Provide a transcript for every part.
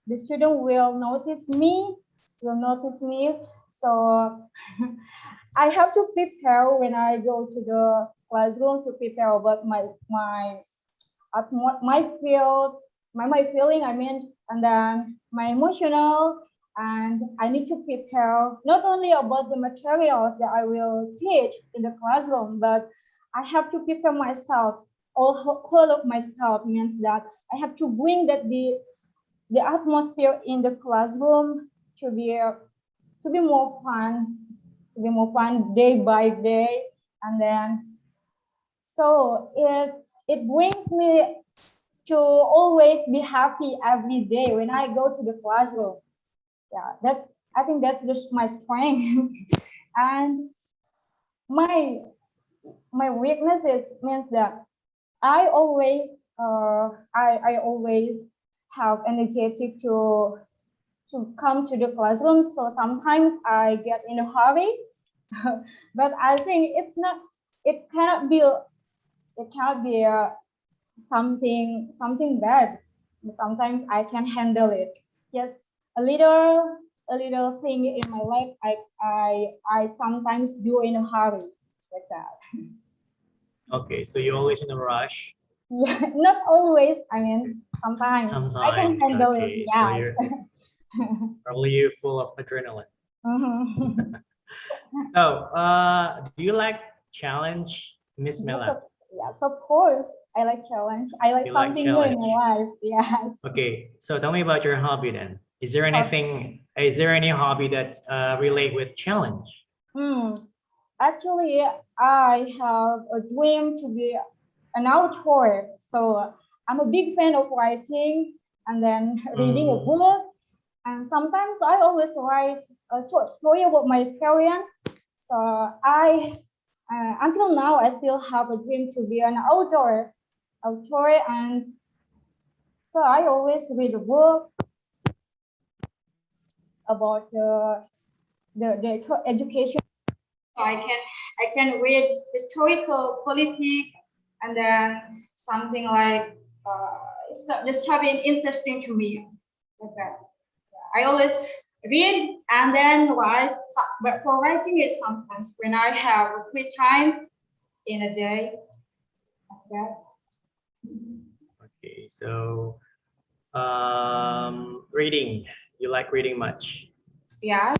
the student will notice me, So I have to prepare when I go to the classroom to prepare about my field, my feeling, I mean, and then my emotional, and I need to prepare not only about the materials that I will teach in the classroom, but I have to prepare myself, whole of myself means that I have to bring that the atmosphere in the classroom to be more fun, day by day, and then so it brings me to always be happy every day when I go to the classroom. Yeah, I think that's just my strength. And my weaknesses means that I always have energetic to come to the classroom. So sometimes I get in a hurry, but I think it cannot be something bad. Sometimes I can handle it. Just a little thing in my life I sometimes do in a hurry, like that. Okay, so you're always in a rush. Yeah, not always. I mean, sometimes I can handle it. Okay. Yeah. So you're probably full of adrenaline. So, do you like challenge, Miss Mela? Yes, of course. I like challenge. I like something new in my life. Yes. Okay, so tell me about your hobby then. Is there anything? Is there any hobby that relate with challenge? Actually, I have a dream to be an author. So I'm a big fan of writing and then reading a book. And sometimes I always write a short story about my experience. So until now, I still have a dream to be an author, and so I always read a book about the education. So I can read historical, politics, and then something like the study interesting to me. Like that. I always read and then write, but for writing it sometimes when I have free time in a day. Like that. Okay, so reading. You like reading much? Yeah.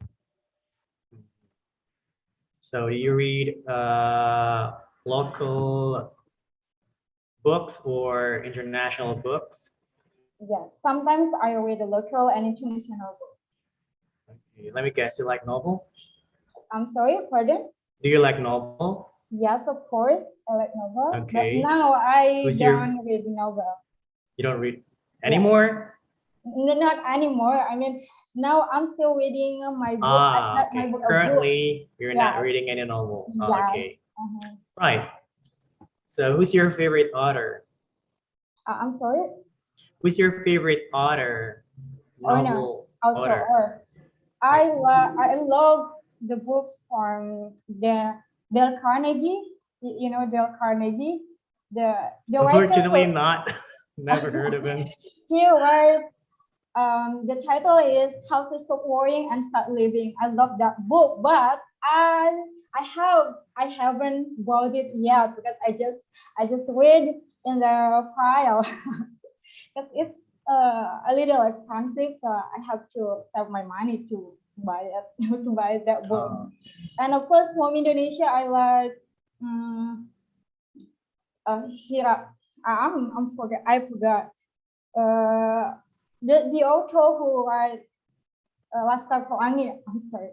So do you read local books or international books? Yes. Sometimes I read a local and international book. Okay, let me guess. You like novel? I'm sorry, pardon? Do you like novel? Yes, of course. I like novel. Okay. But now I don't read novel. You don't read anymore? No, not anymore. I mean, now I'm still reading my book. Okay. My book. Currently, you're not reading any novel. Yes. Okay. Right. So who's your favorite author? I'm sorry? Who's your favorite author? Novel author. I love the books from Dale Carnegie. You know Dale Carnegie? Unfortunately not. Never heard of him. He wrote, the title is How to Stop Worrying and Start Living. I love that book, but I haven't bought it yet because I just read in the file because it's a little expensive, so I have to save my money to buy it to buy that book. And of course, from Indonesia, I like I forgot the author who write Last Time for Angin. I'm sorry.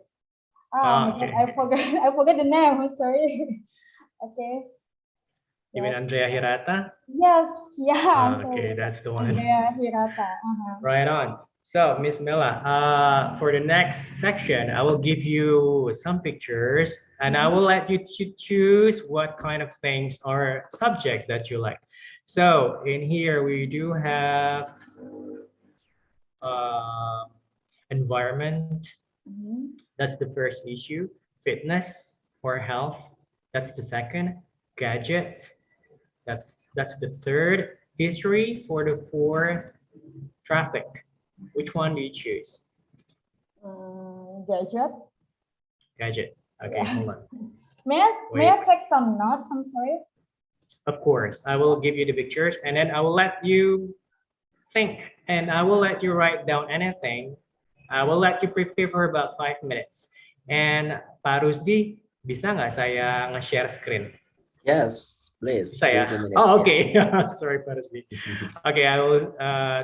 Okay. I forgot the name. I'm sorry. Okay. You mean Andrea Hirata? Yes. Yeah. Okay, that's the one. Andrea Hirata. Right on. So, Miss Mela, for the next section, I will give you some pictures and I will let you choose what kind of things or subject that you like. So, in here, we do have environment. That's the first issue. Fitness or health. That's the second. Gadget. That's the third. History for the fourth. Traffic. Which one do you choose? Gadget. Gadget. Okay, Yeah. hold on. May I Wait. take some notes? I'm sorry. Of course, I will give you the pictures and then I will let you think and I will let you write down anything. I will let you prepare for about 5 minutes. And Pak Rusdi, bisa nggak saya nge-share screen? Yes, please. Bisa ya? Give me a minute. Oh, Yes, okay. yes, yes. Sorry, Pak Rusdi. Okay, I will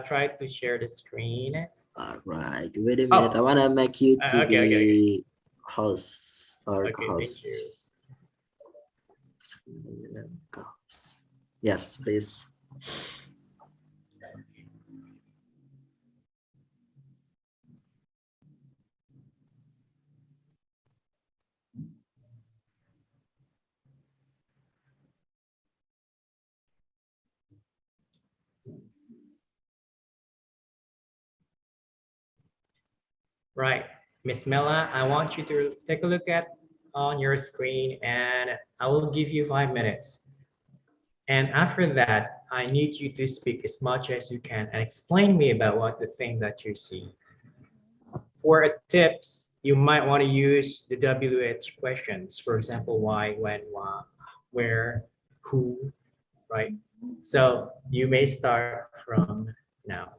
try to share the screen. All right. Wait a minute. I want to make you to Okay, okay, okay. be host or Okay, thank you. host. Yes, please. Right, Miss Mela, I want you to take a look at on your screen and I will give you 5 minutes. And after that, I need you to speak as much as you can and explain me about what the thing that you see. For tips, you might want to use the WH questions. For example, why, when, why, where, who, right? So you may start from now.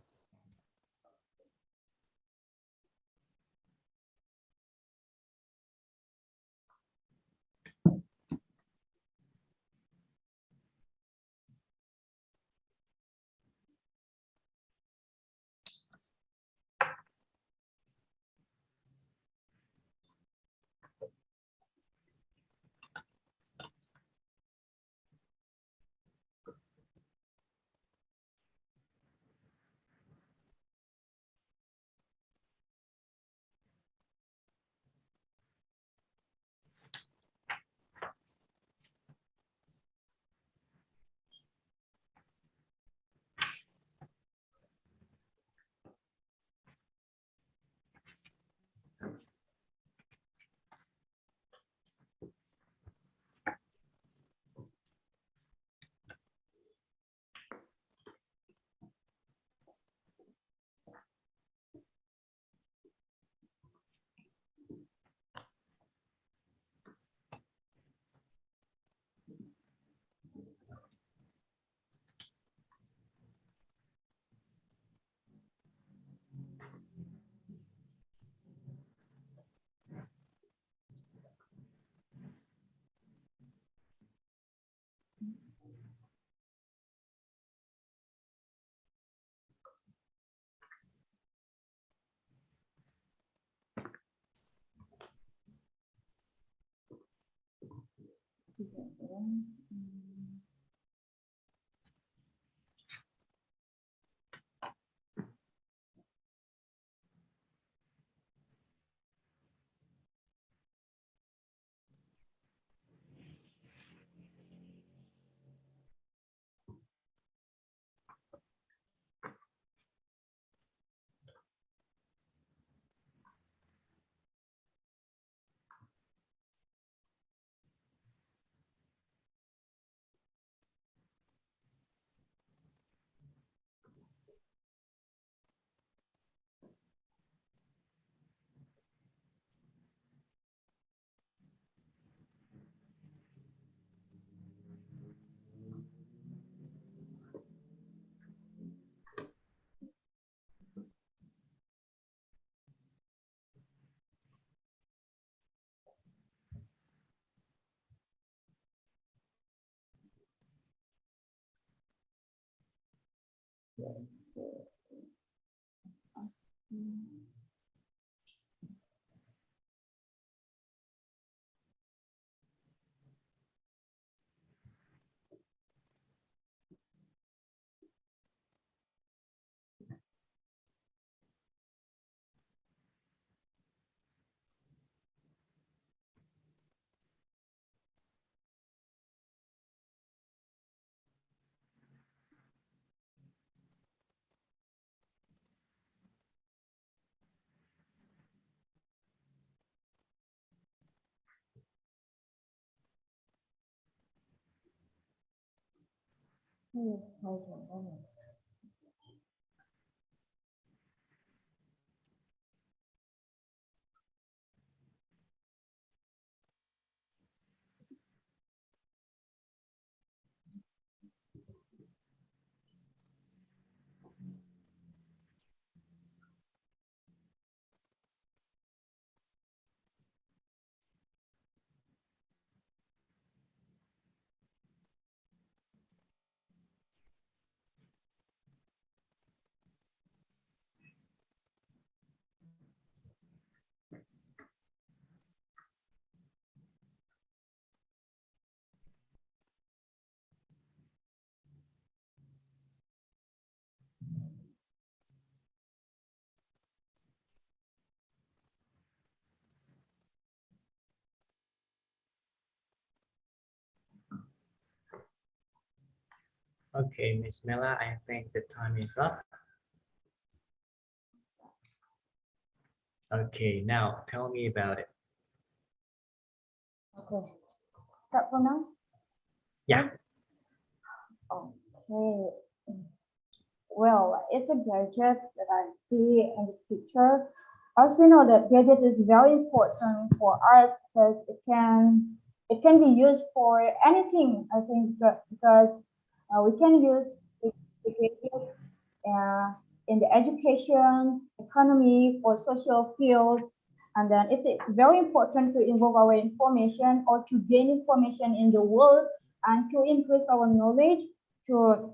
Okay, Miss Mela, I think the time is up. Okay, now tell me about it. Okay, start from now. Yeah. Okay. Well, it's a gadget that I see in this picture. As we know that gadget is very important for us because it can be used for anything. I think because we can use the gadget in the education, economy, or social fields. And then it's very important to involve our information or to gain information in the world and to increase our knowledge to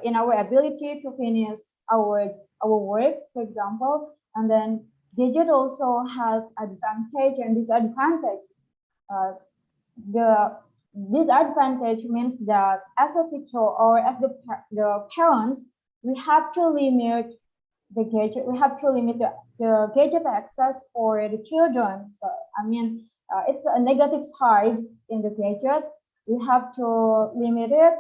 in our ability to finish our works, for example. And then gadget also has advantage and disadvantage. Uh, the disadvantage means that as a teacher or as the parents, we have to limit the gadget. We have to limit the gadget access for the children. So I mean, it's a negative side in the gadget. We have to limit it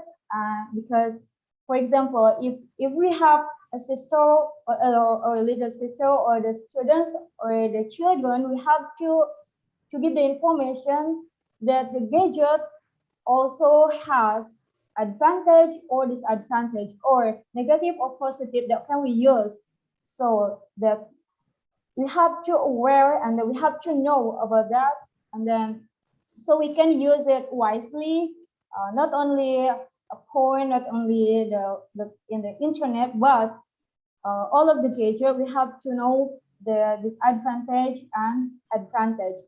because, for example, if we have a sister or a little sister or the students or the children, we have to give the information that the gadget also has advantage or disadvantage or negative or positive that can we use. So that we have to aware and then we have to know about that, and then so we can use it wisely, not only a phone, not only the in the internet, but all of the gadget we have to know the disadvantage and advantage.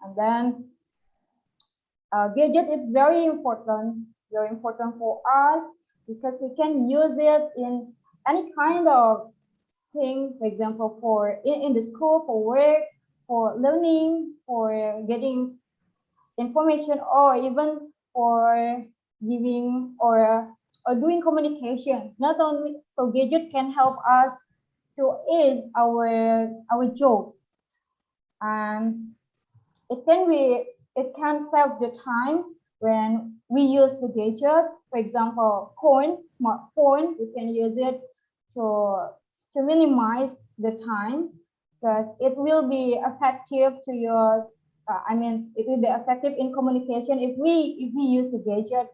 And then gadget is very important for us because we can use it in any kind of thing, for example, for in the school, for work, for learning, for getting information, or even for giving or doing communication. Not only so gadget can help us to ease our job, and it can save the time when we use the gadget. For example, smartphone, we can use it to minimize the time because it will be effective to use. It will be effective in communication if we use the gadget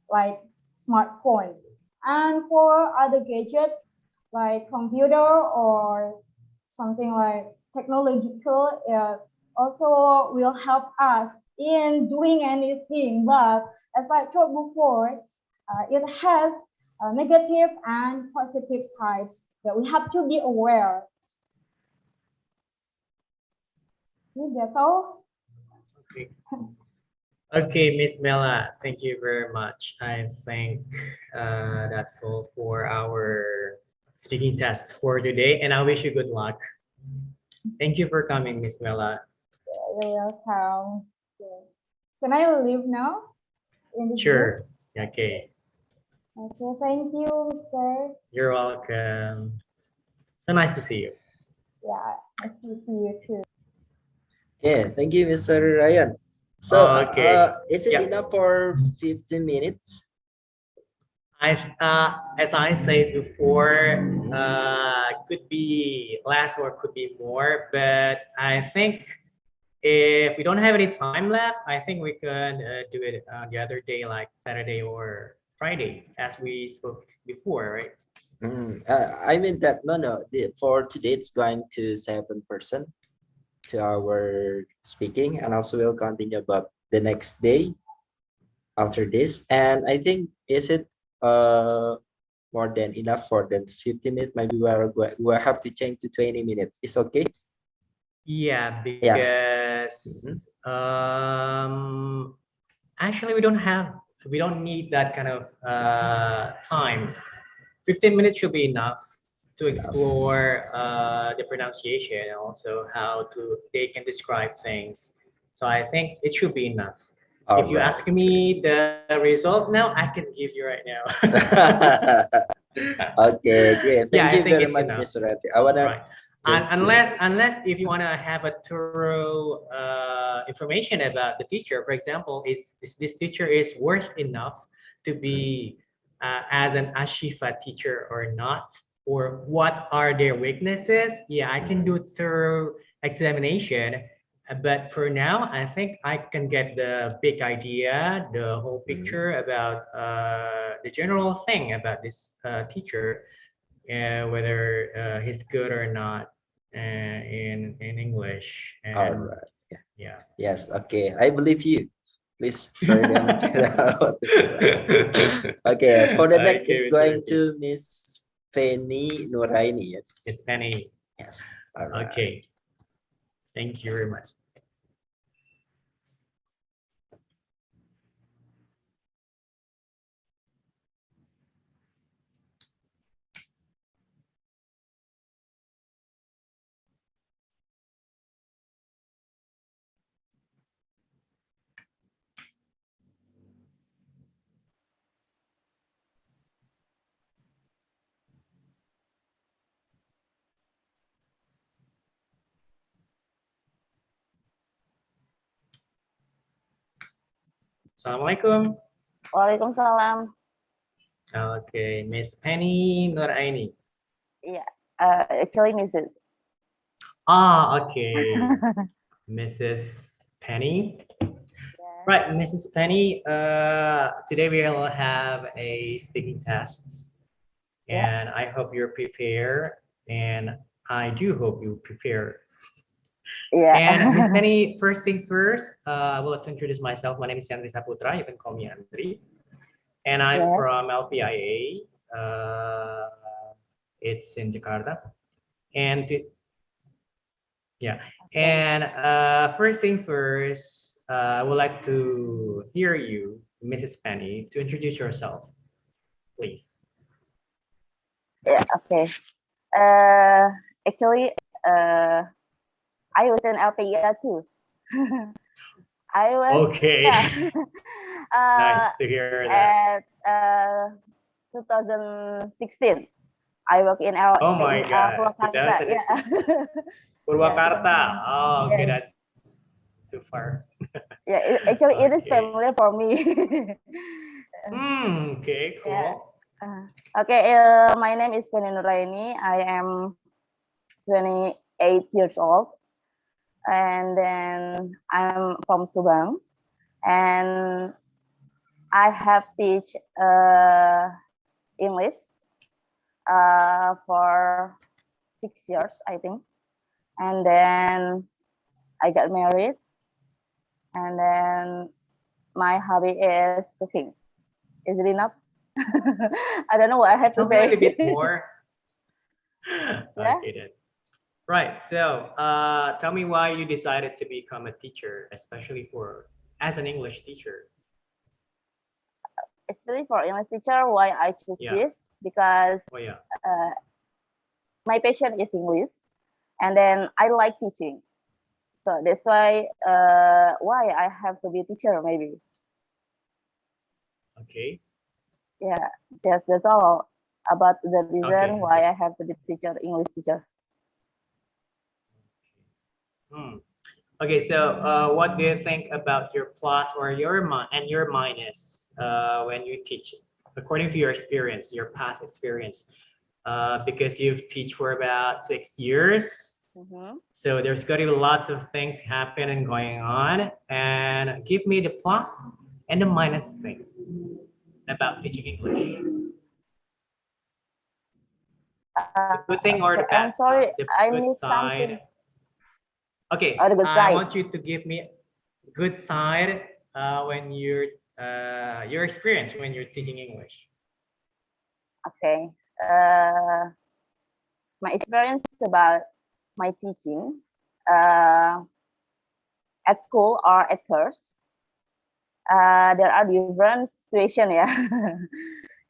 like smartphone. And for other gadgets like computer or something like technological, also will help us in doing anything. But as I told before, it has negative and positive sides that we have to be aware. That's all. Okay. Okay, Miss Mela, thank you very much. I think that's all for our speaking test for today, and I wish you good luck. Thank you for coming, Miss Mela. You're welcome. Can I leave now? Sure. Okay. Okay, thank you, Mr. You're welcome. So nice to see you. Yeah, nice to see you too. Yeah, thank you, Mr. Ryan. So, okay. Is it enough for 15 minutes? As I said before, could be less or could be more, but I think if we don't have any time left, I think we can do it the other day, like Saturday or Friday, as we spoke before, right? I mean that for today it's going to 7% to our speaking, and also we'll continue about the next day after this. And I think is it more than enough for the 50 minutes? Maybe we'll have to change to 20 minutes. It's okay? Yeah, because actually we don't need that kind of time. 15 minutes should be enough to explore the pronunciation and also how they can describe things. So I think it should be enough. If you ask me the result now, I can give you right now. Okay, great. Thank you very much, enough. Mr. Rafi. I wanna unless if you want to have a thorough information about the teacher, for example, is this teacher is worth enough to be as an As-Syifa teacher or not, or what are their weaknesses. Yeah, I can do thorough examination, but for now, I think I can get the big idea, the whole picture about the general thing about this teacher, whether he's good or not in English. All And right. Yeah. yeah. Yes. Okay. I believe you. Please share the material. Okay. For the next, Okay, it's Mr. going Rizky. to Miss Penny Nuraini. Miss Yes. Penny. Yes. All right. Okay. Thank you very much. Assalamualaikum. Waalaikumsalam. Okay, Miss Penny Nuraini. Yeah, actually Mrs. Okay. Mrs. Penny. Right, Mrs. Penny, today we'll have a speaking test, and I hope you're prepared, and I do hope you prepare. Yeah. And Miss Penny, first thing first, I would like to introduce myself. My name is Andri Saputra. You can call me Andri, and I'm Yes. from LPIA. It's in Jakarta, and yeah. And first thing first, I would like to hear you, Mrs. Penny, to introduce yourself, please. Yeah. Okay. Actually, I was in LPIA too. I was. Okay. Yeah. Nice to hear that. At 2016, I work in L Oh my in God, Purwakarta. Yeah. 2016. Yeah. Purwakarta. Oh, okay, Yes. that's too far. Yeah. Actually, it is Okay. familiar for me. Okay, Yeah. cool. Okay, my name is Penny Nuraini. I am 28 years old, and then I'm from Subang, and I have teach English for 6 years, I think, and then I got married, and then my hobby is cooking. Is it enough? I don't know what I have to Tell me a little say. bit more. Yeah. Okay, then. Right. So, tell me why you decided to become a teacher, especially as an English teacher. Especially for English teacher, why I choose Yeah. this, because Oh yeah. my passion is English, and then I like teaching, so that's why I have to be a teacher, maybe. Okay. Yeah, that's all about the reason Okay. why I have to be teacher, English teacher. Okay. So, what do you think about your plus or your minus when you teach, according to your experience, your past experience? Because you've teach for about 6 years. So there's got to be lots of things happening and going on. And give me the plus and the minus thing about teaching English. The good thing or the Okay, I'm bad sorry, side? The I good missed side. something. Okay, Oh, the good I side. want you to give me good side when your experience when you're teaching English. Okay. My experience about my teaching at school or at course. There are different situations, yeah.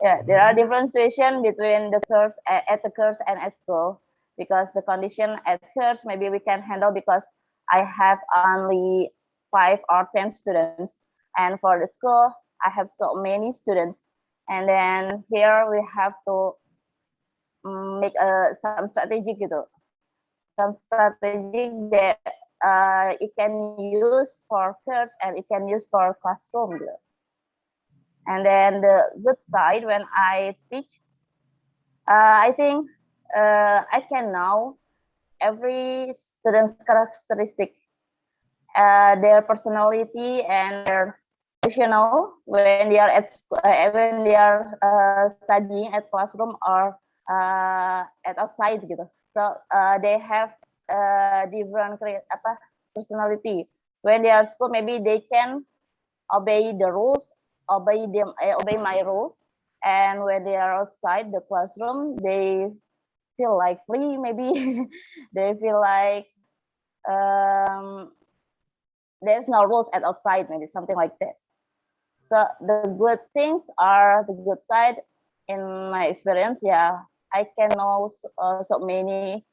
Yeah, there are different situations between the course at the course and at school, because the condition at course maybe we can handle because I have only 5 or 10 students, and for the school I have so many students, and then here we have to make some strategic gitu, some strategic that it can use for course and it can use for classroom gitu. And then the good side when I teach, I think I can know every student's characteristic, their personality and their emotional when they are at school, when they are studying at classroom or at outside gitu. So they have different personality. When they are school, maybe they can obey the rules, obey my rules. And when they are outside the classroom, they feel like free. Maybe they feel like there's no rules at outside, maybe something like that. So the good things are the good side in my experience. Yeah, I can know so many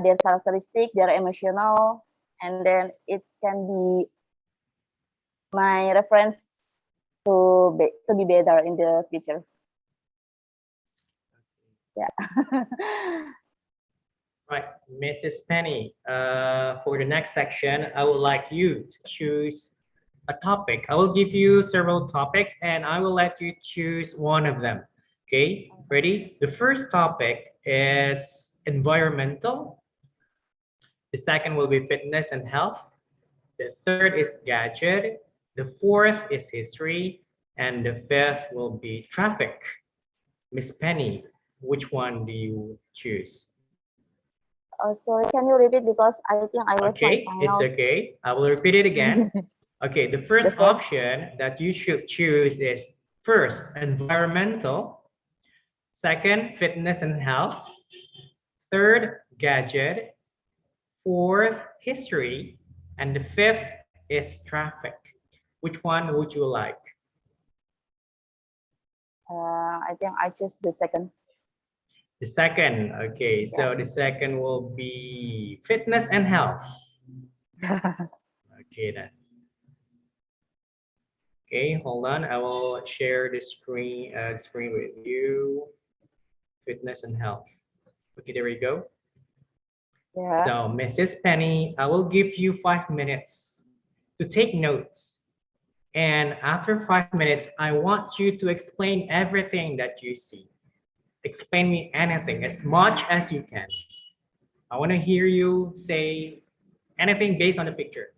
their characteristic, their emotional, and then it can be my reference to be better in the future. Yeah. Right, Mrs. Penny, for the next section, I would like you to choose a topic. I will give you several topics and I will let you choose one of them. Okay, ready? The first topic is environmental. The second will be fitness and health. The third is gadget. The fourth is history. And the fifth will be traffic. Miss Penny, which one do you choose? Sorry, can you repeat because I think I lost my Okay, it's final. okay. I will repeat it again. Okay, the first option that you should choose is first, environmental. Second, fitness and health. Third, gadget. Fourth, history. And the fifth is traffic. Which one would you like? I think I choose the second. The second, okay, so the second will be fitness and health. Okay, then. Okay, hold on. I will share the screen with you. Fitness and health. Okay, there we go. Yeah. So, Mrs. Penny, I will give you 5 minutes to take notes. And after 5 minutes, I want you to explain everything that you see. Explain me anything, as much as you can. I want to hear you say anything based on the picture.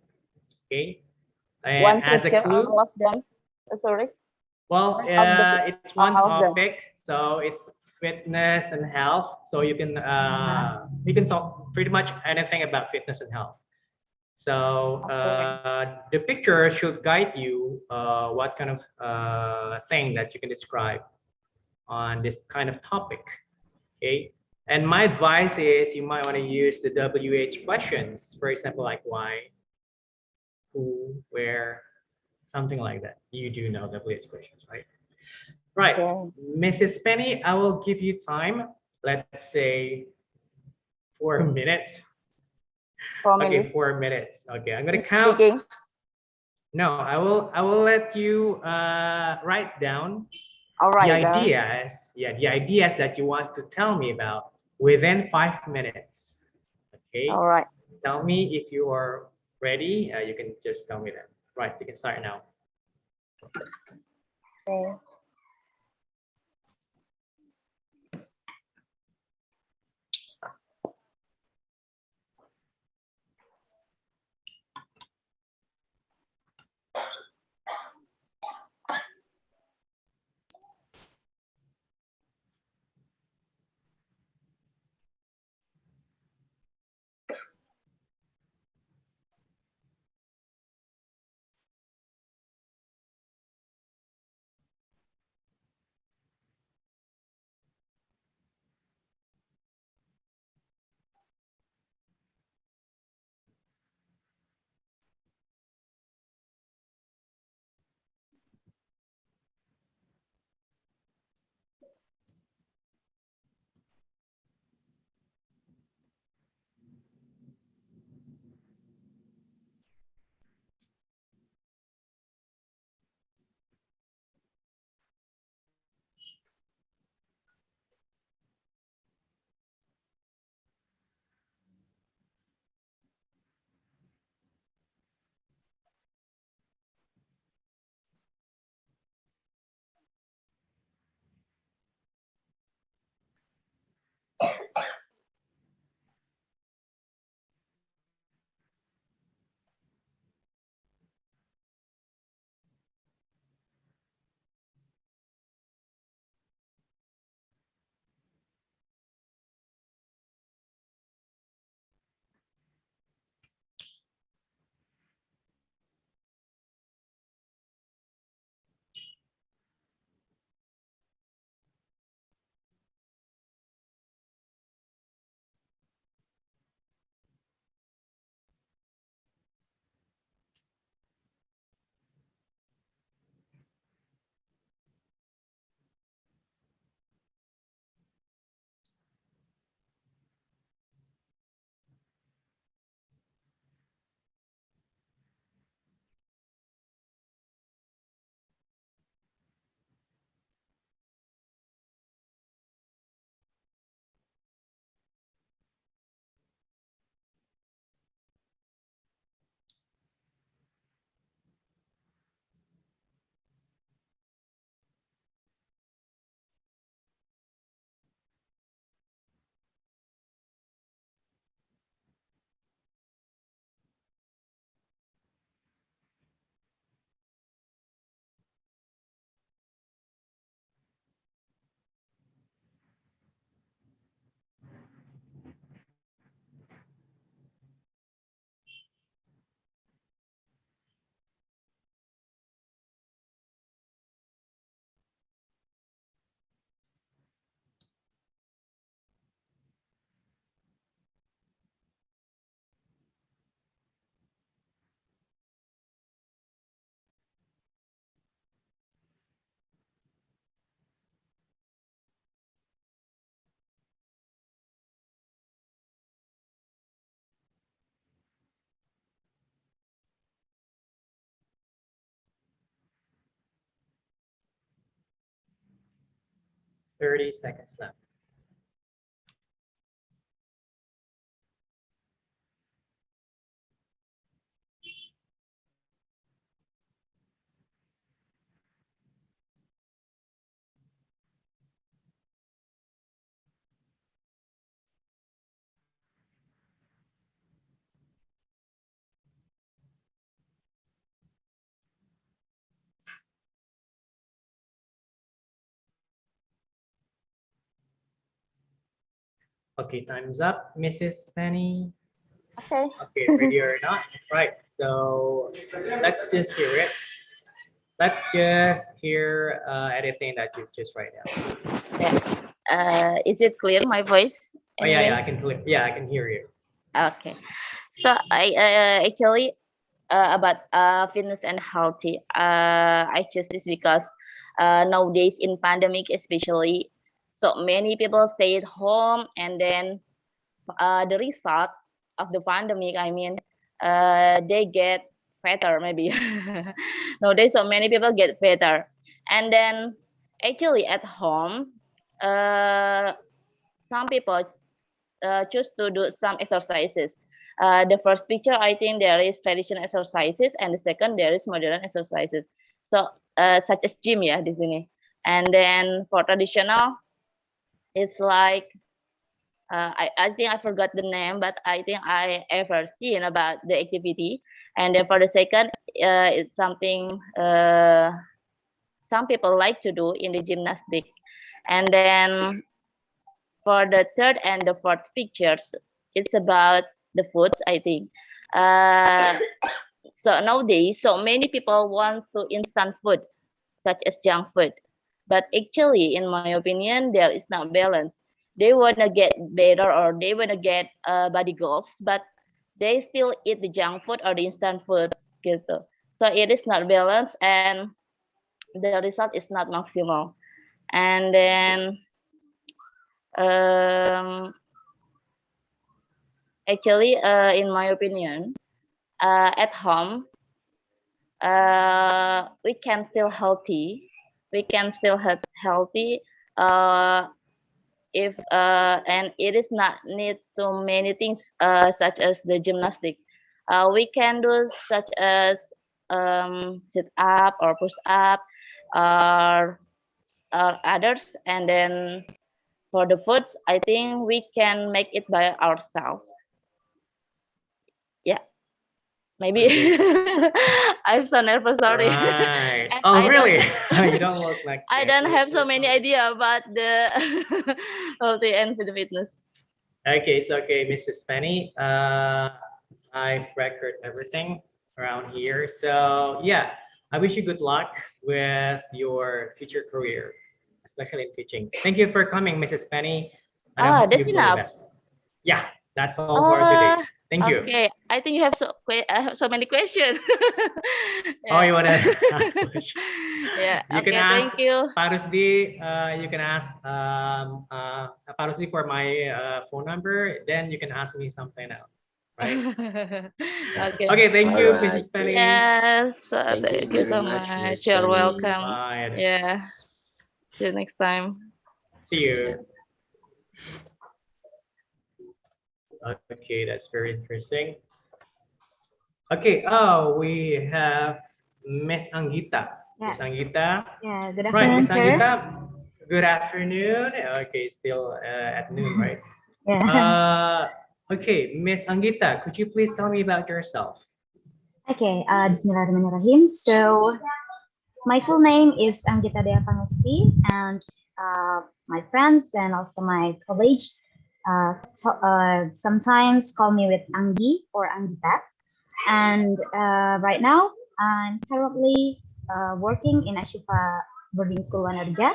Okay? And One as a picture, clue, all of them. Sorry. well, it's one all of them. topic, so it's fitness and health. So you can talk pretty much anything about fitness and health. So the picture should guide you what kind of thing that you can describe on this kind of topic. Okay, and my advice is you might want to use the WH questions, for example, like why, who, where, something like that. You do know WH questions, right? Right, Mrs. Penny, I will give you time. Let's say 4 minutes. 4 Okay, minutes. 4 minutes. Okay, I'm gonna count. Speaking. No, I will let you write down the ideas. Yeah, the ideas that you want to tell me about within 5 minutes. Okay. All right. Tell me if you are ready. You can just tell me that. Right, you can start now. Okay. 30 seconds left. Okay, time's up, Mrs. Penny. Okay. Okay, ready or not? Right. So let's just hear it. Let's just hear anything that you've just write down. Yeah. Is it clear, my voice? Oh yeah, Anyway? I can clear. Yeah, I can hear you. Okay. So I actually about fitness and healthy. I choose this because nowadays in pandemic especially, so many people stay at home, and then the result of the pandemic, I mean, they get fatter maybe. Nowadays, so many people get fatter, and then actually at home, some people choose to do some exercises. The first picture, I think there is traditional exercises, and the second there is modern exercises. So such as gym ya di sini. And then for traditional, it's like I think I forgot the name, but I think I ever seen about the activity. And then for the second, it's something some people like to do in the gymnastic. And then for the third and the fourth pictures, it's about the foods, I think. So nowadays, so many people want to instant food, such as junk food. But actually, in my opinion, there is not balance. They want to get better, or they want to get body goals, but they still eat the junk food or the instant foods gitu. So it is not balanced, and the result is not maximal. And then actually, in my opinion, at home, we can still healthy. We can still healthy if and it is not need too many things such as the gymnastic. We can do such as sit up or push up or others. And then for the foods, I think we can make it by ourselves. Yeah, maybe. Okay. I'm so nervous, sorry. Right. And Oh, I really? You don't look like I that. don't have so Or many something. idea about the healthy and fit fitness. Okay, it's okay, Mrs. Penny. I've record everything around here. So yeah, I wish you good luck with your future career, especially in teaching. Thank you for coming, Mrs. Penny, and I hope you That's for the enough. best. Yeah, that's all for today. Thank you. Okay. I think you have I have so many questions. Oh, Yeah. you want to ask question? Yeah. You can Okay. ask Thank you. Pak Rusdi. You can ask Pak Rusdi for my phone number. Then you can ask me something else. Right? Okay. Okay, thank All you, right. Mrs. Penny. Yes. Thank you Thank you very so much, much. Miss You're Penny. welcome. Bye. Yeah. See you next time. See you. Okay, that's very interesting. Okay, oh, we have Miss Anggita. Miss Yes. Anggita. Yeah, good Right, afternoon, Miss sir. Anggita. Good afternoon. Okay, still at noon, right? Yeah. Okay, Miss Anggita, could you please tell me about yourself? Okay, Bismillahirrahmanirrahim. So, my full name is Anggita Dea Pangesti, and my friends and also my colleague sometimes call me with Anggi or Anggita. And right now, I'm currently working in As-Syifa boarding school Wanarja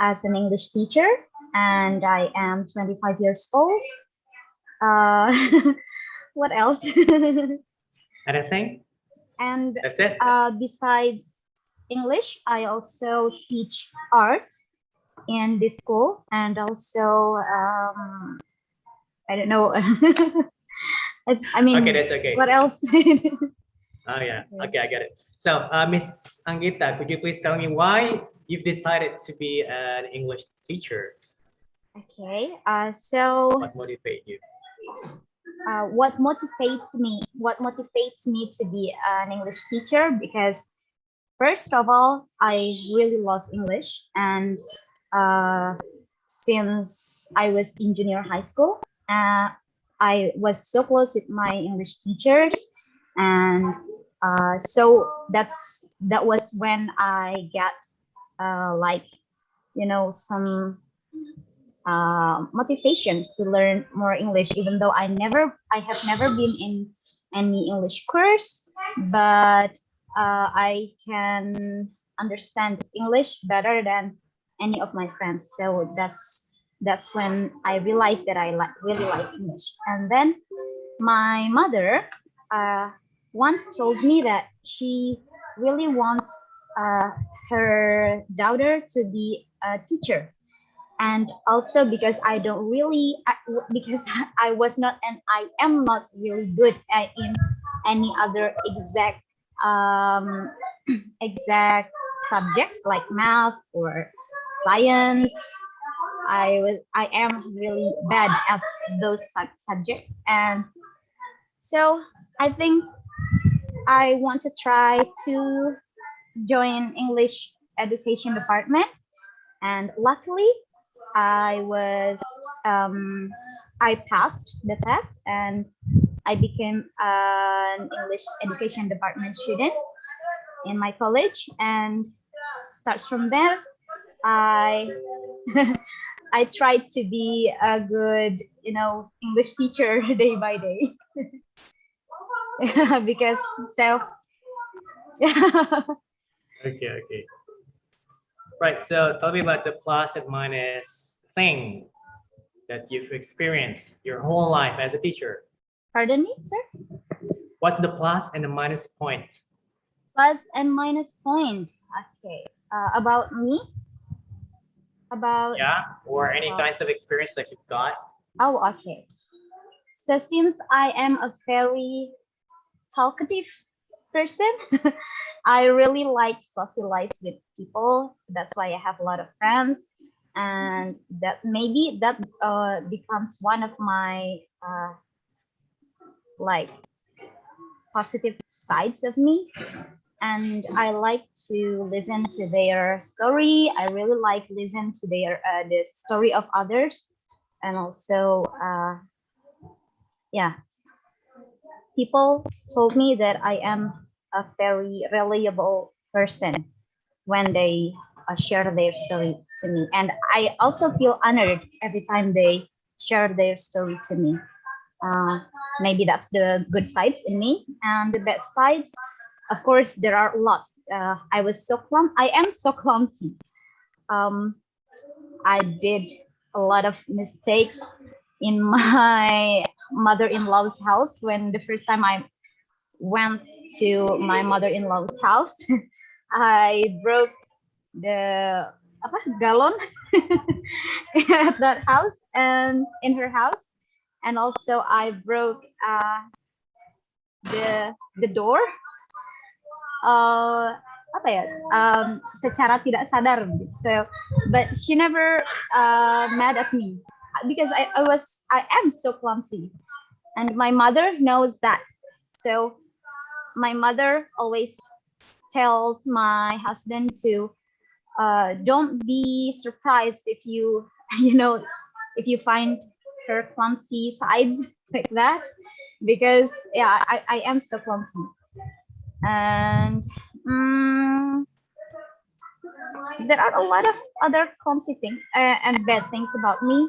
as an English teacher, and I am 25 years old. What else? Anything? And That's it? besides English, I also teach art in this school, and also I don't know. I mean, Okay, that's okay. what else? Oh yeah, okay, I get it. So, Miss Anggita, could you please tell me why you've decided to be an English teacher? Okay. So What motivates you? what motivates me to be an English teacher? Because first of all, I really love English, and since I was in junior high school, I was so close with my English teachers, and so that was when I got like some motivations to learn more English, even though I have never been in any English course, but I can understand English better than any of my friends. So that's when I realized that I really like English. And then my mother once told me that she really wants her daughter to be a teacher, and also because because I was not and I am not really good in any other um, exact subjects like math or science. I am really bad at those subjects, and so I think I want to try to join English education department, and luckily I passed the test and I became an English education department student in my college, and starts from there I I tried to be a good English teacher day by day. Because so Okay. Right. So tell me about the plus and minus thing that you've experienced your whole life as a teacher. Pardon me, sir? What's the plus and the minus point? Plus and minus point. Okay. About me? About or any kinds of experience that you've got? Oh, okay. So since I am a very talkative person, I really like socialize with people. That's why I have a lot of friends, and that becomes one of my like positive sides of me. And I like to listen to their story. I really like listen to their the story of others, and also people told me that I am a very reliable person when they share their story to me, and I also feel honored every time they share their story to me. Maybe that's the good sides in me, and the bad sides, of course, there are lots. I am so clumsy. I did a lot of mistakes in my mother-in-law's house. When the first time I went to my mother-in-law's house, I broke the galon at that house and in her house, and also I broke the door secara tidak sadar. So, but she never mad at me because I am so clumsy, and my mother knows that. So my mother always tells my husband to don't be surprised if you if you find her clumsy sides like that, because I am so clumsy. And there are a lot of other clumsy things and bad things about me.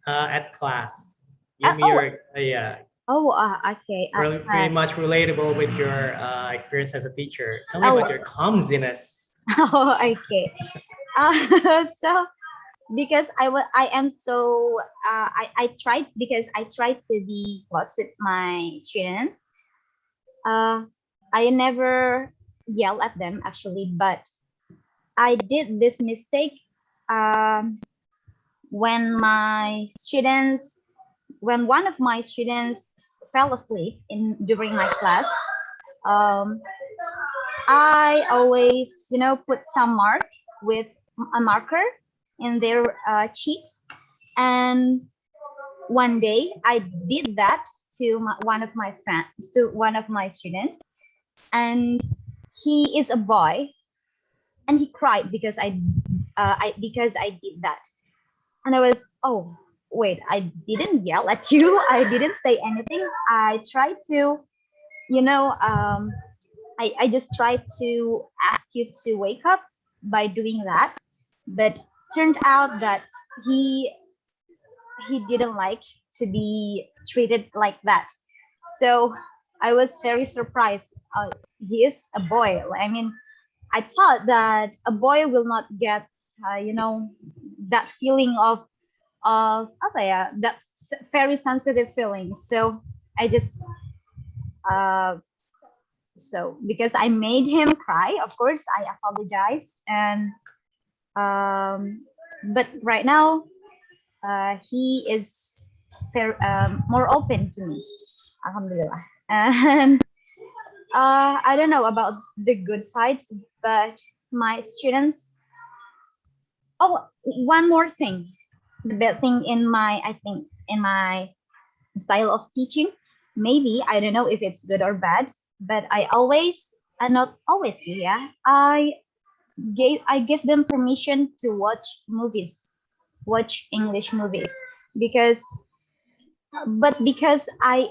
At class? Okay. Pretty much relatable with your experience as a teacher. Tell me about your clumsiness. Okay. So because I am so I tried to be close with my students. I never yell at them actually, but I did this mistake when one of my students fell asleep during my class. I always put some mark with a marker in their cheeks. And one day I did that to one of my friends, to one of my students, and he is a boy, and he cried because I did that. And I was, oh wait, I didn't yell at you. I didn't say anything. I tried to, you know, I just tried to ask you to wake up by doing that, but turned out that he didn't like to be treated like that. So I was very surprised. He is a boy. I mean, I thought that a boy will not get, you know, that feeling of apa ya, that very sensitive feeling. So I just so because I made him cry, of course I apologized, and but right now he is very more open to me, alhamdulillah. And I don't know about the good sides, but my students, oh, one more thing, the bad thing in my, I think in my style of teaching, maybe I don't know if it's good or bad, but I always, not always, yeah, I give them permission to watch movies, watch English movies, because because I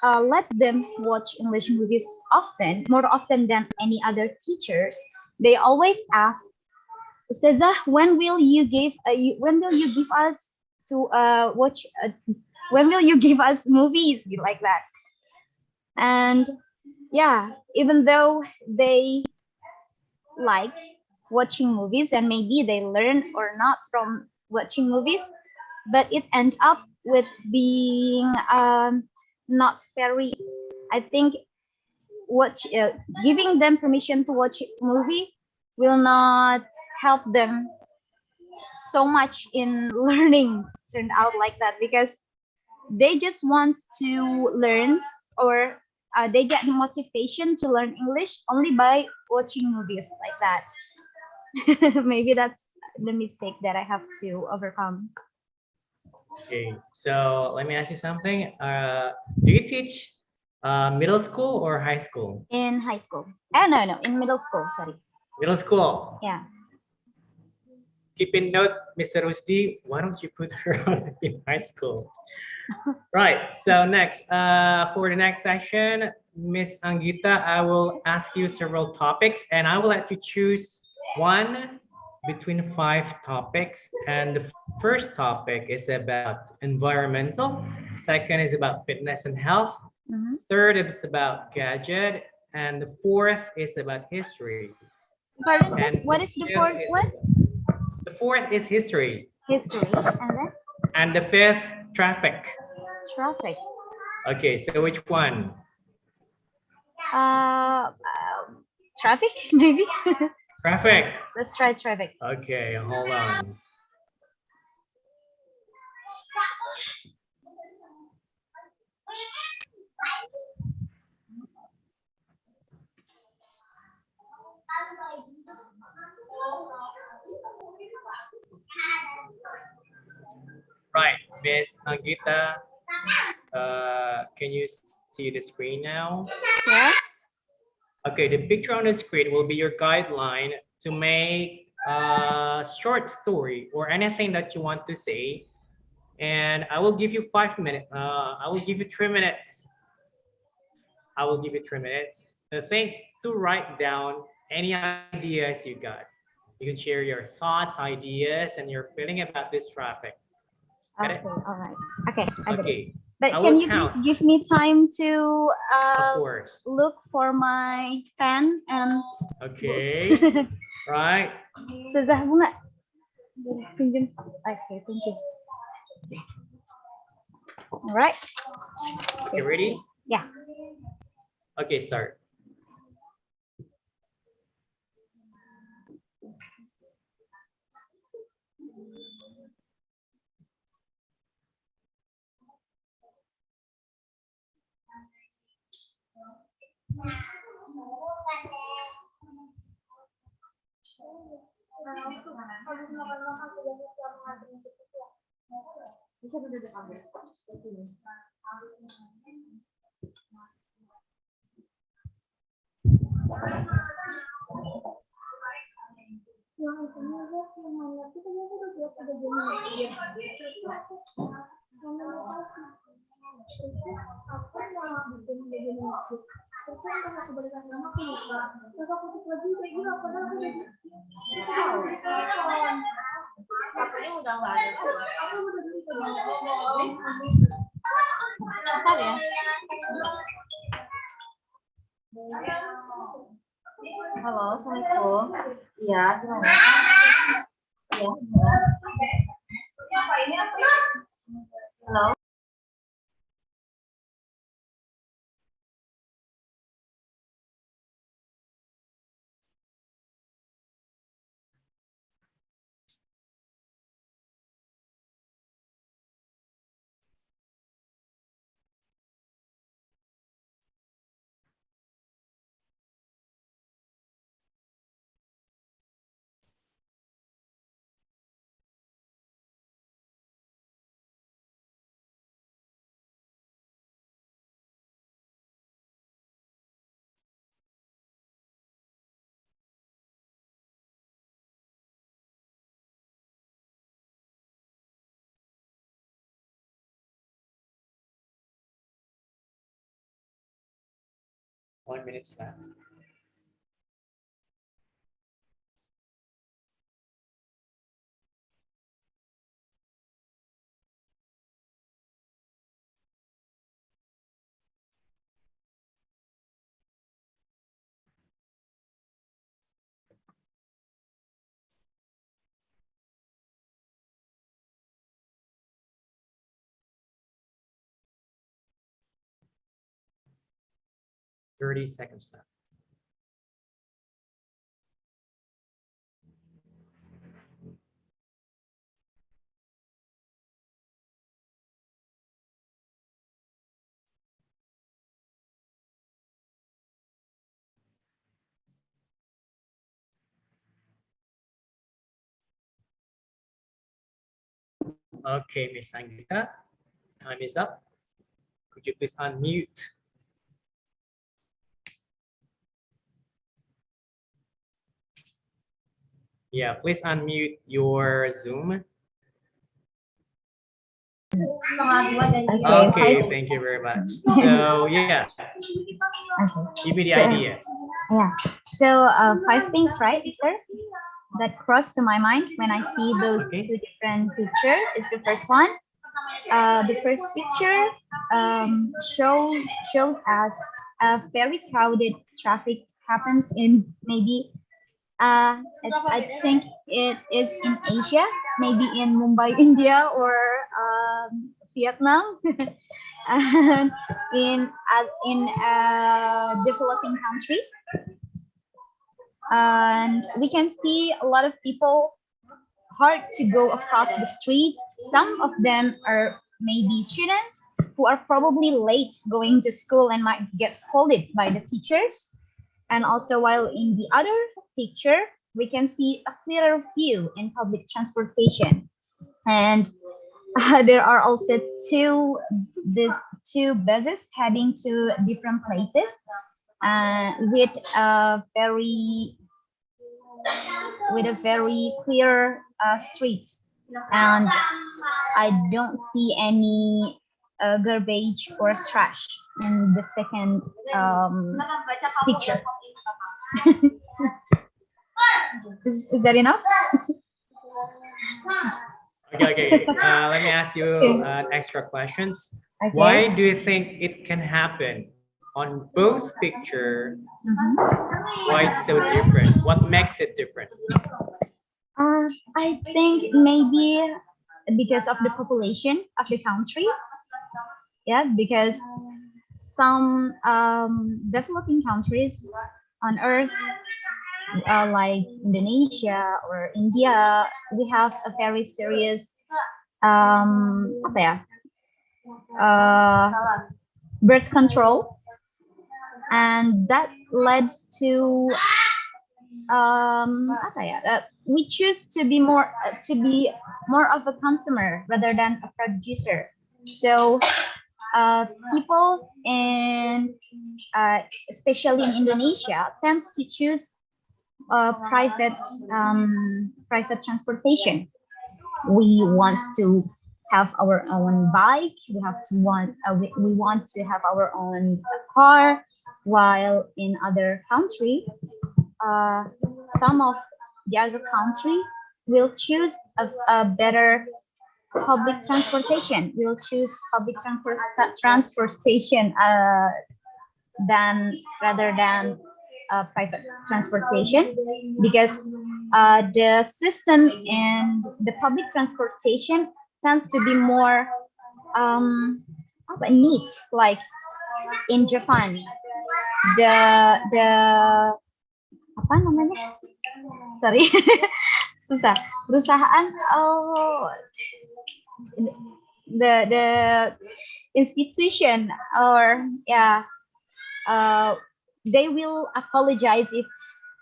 let them watch English movies often, more often than any other teachers, they always ask, Ustazah, when will you give us to watch when will you give us movies like that? And yeah, even though they like watching movies and maybe they learn or not from watching movies, but it end up with being not very, I think, giving them permission to watch movie will not help them so much in learning, turned out like that, because they just want to learn, or they get motivation to learn English only by watching movies like that. Maybe that's the mistake that I have to overcome. Okay, so let me ask you something. Do you teach middle school or high school? In high school. No, in middle school, sorry. Middle school. Yeah. Keep in note, Mr. Rusdi, why don't you put her on in high school? Right, so next, for the next session, Miss Anggita, I will ask you several topics and I will let you choose one between 5 topics. And the first topic is about environmental, second is about fitness and health, third is about gadget, and the fourth is about history. Pardon, sir? And What is the fourth one? The fourth is history. History, and then? And the fifth, traffic. Traffic. Okay, so which one? Traffic, maybe? Traffic. Let's try traffic. Okay, hold on. Right, Miss Anggita, can you see the screen now? Yeah. Okay, the picture on the screen will be your guideline to make a short story or anything that you want to say. And I will give you 5 minutes. I will give you 3 minutes. I will give you 3 minutes to think, to write down any ideas you got. You can share your thoughts, ideas, and your feeling about this traffic. Got it? Okay, all right. Okay, I get it. Okay. But I can will you count. please give me time to Of course. look for my pen and Okay. Right. Ustazah bunga. Pinjam. Okay, thank you. All right. Okay, ready? Yeah. Okay, start. Bentar ya. Halo, Assalamualaikum. Iya, gimana? Iya, halo. One minute left. Thirty seconds left. Okay, Miss Anggita, time is up. Could you please unmute? Yeah, please unmute your Zoom. Okay, thank you very much. So yeah, give me the ideas. Yeah. So 5 things, right, sir? That crossed to my mind when I see those two different pictures is the first one. The first picture shows us a very crowded traffic happens in maybe I think it is in Asia, maybe in Mumbai, India, or Vietnam, and in developing countries. And we can see a lot of people hard to go across the street. Some of them are maybe students who are probably late going to school and might get scolded by the teachers. And also, while in the other picture, we can see a clearer view in public transportation. And there are also two buses heading to different places with a very clear street, and I don't see any garbage or trash in the second picture. Is that enough? Okay. Let me ask you extra questions. Okay. Why do you think it can happen on both picture? Why it's so different? What makes it different? I think maybe because of the population of the country. Yeah, because some developing countries on Earth, like Indonesia or India, we have a very serious birth control, and that leads to we choose to be more of a consumer rather than a producer. So people in especially in Indonesia tends to choose private transportation. We want to have our own bike. We want to have our own car. While in other country, some of the other country will choose a better public transportation. Will choose public transportation rather than private transportation, because the system in the public transportation tends to be more neat. Like in Japan, the apa namanya? Sorry, susah. Perusahaan the institution, or they will apologize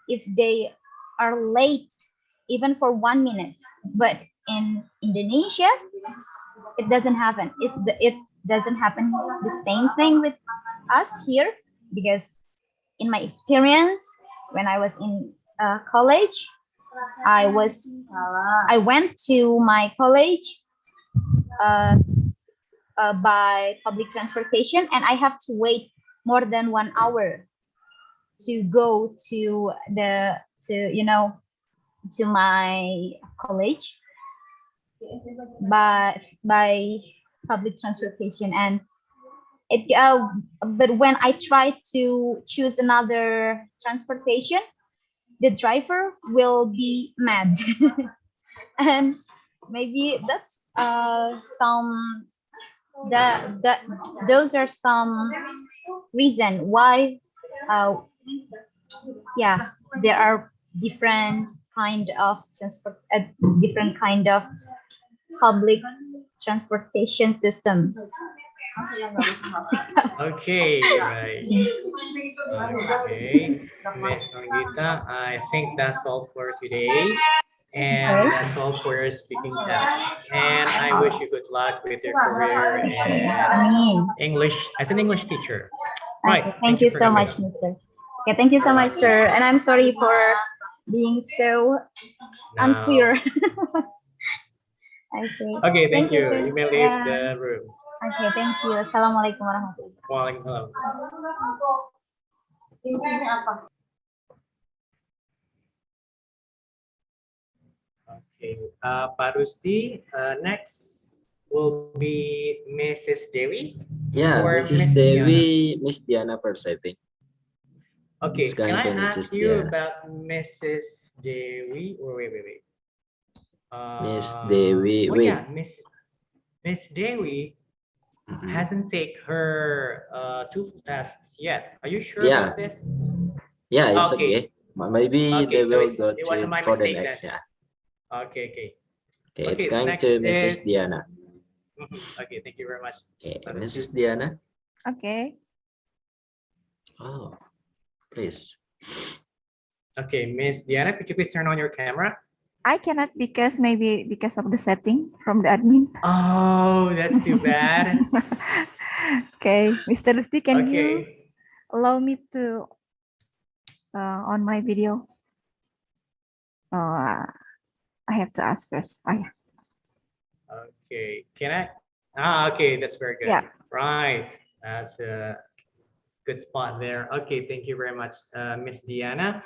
if they are late even for 1 minute. But in Indonesia, it doesn't happen. It doesn't happen the same thing with us here, because in my experience, when I was in college, I went to my college by public transportation, and I have to wait more than 1 hour to go to my college by public transportation. And but when I try to choose another transportation, the driver will be mad. And maybe that's those are some reason why there are different kind of different kind of public transportation system. Okay, right. Okay, Miss Anggita, I think that's all for today. And that's all for your speaking tests. And I wish you good luck with your career in English as an English teacher. Right. Okay, thank you for so coming. much, Mr. Okay, thank you so much, sir. And I'm sorry for being so unclear. Okay, thank you. sir. You may leave the room. Okay, thank you. Assalamualaikum warahmatullahi Waalaikumsalam. Okay, Pak Rusdi, next will be Mrs. Dewi. Yeah, or Mrs. Miss Dewi, Miss Diana first, I think. Okay, It's can going I to ask Mrs. you Diana. about Mrs. Dewi? Oh, wait. Miss Dewi, oh wait. yeah, Miss Dewi Mhm. hasn't taken her TOEFL tests yet. Are you sure Yeah. about this? Yeah, it's Okay. okay. Maybe Okay, they so will go it wasn't my for the mistake next. then. Yeah. Okay. Okay, it's Okay, going next to Mrs. is Diana. Okay, thank you very much. Okay, Pak Rusdi. Mrs. Diana. Okay. Oh, please. Okay, Miss Diana, could you please turn on your camera? I cannot because of the setting from the admin. Oh, that's too bad. Okay, Mr. Rusdi, can you Okay. allow me to on my video? I have to ask first. Oh, yeah. Okay, can I? Okay, that's very good. Yeah. Right, that's a good spot there. Okay, thank you very much, Miss Diana.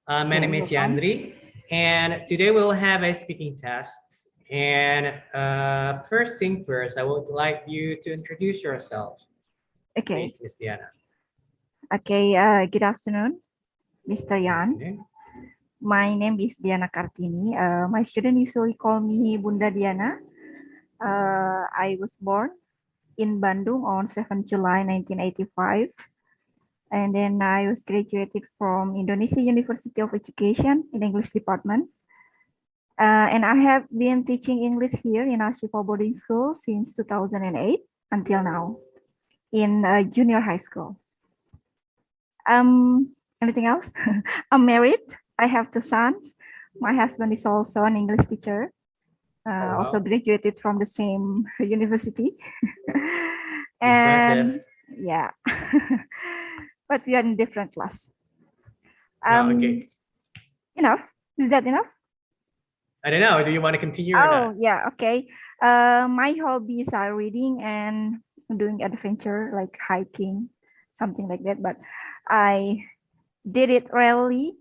My name is welcome. Yandri, and today we'll have a speaking test. And first thing first, I would like you to introduce yourself, Okay. please, Miss Diana. Okay. Good afternoon, Mr. Yan. Okay. My name is Diana Kartini. My student usually call me Bunda Diana. I was born in Bandung on 7 July 1985. And then I was graduated from Indonesia University of Education in English department. And I have been teaching English here in As-Syifa boarding school since 2008 until now in junior high school. Anything else? I'm married. I have 2 sons. My husband is also an English teacher. wow. Also graduated from the same university. Impressive. And yeah, but we are in different class. No, okay. Enough? Is that enough? I don't know. Do you want to continue or Oh, not? yeah, okay. My hobbies are reading and doing adventure like hiking, something like that. But I did it rarely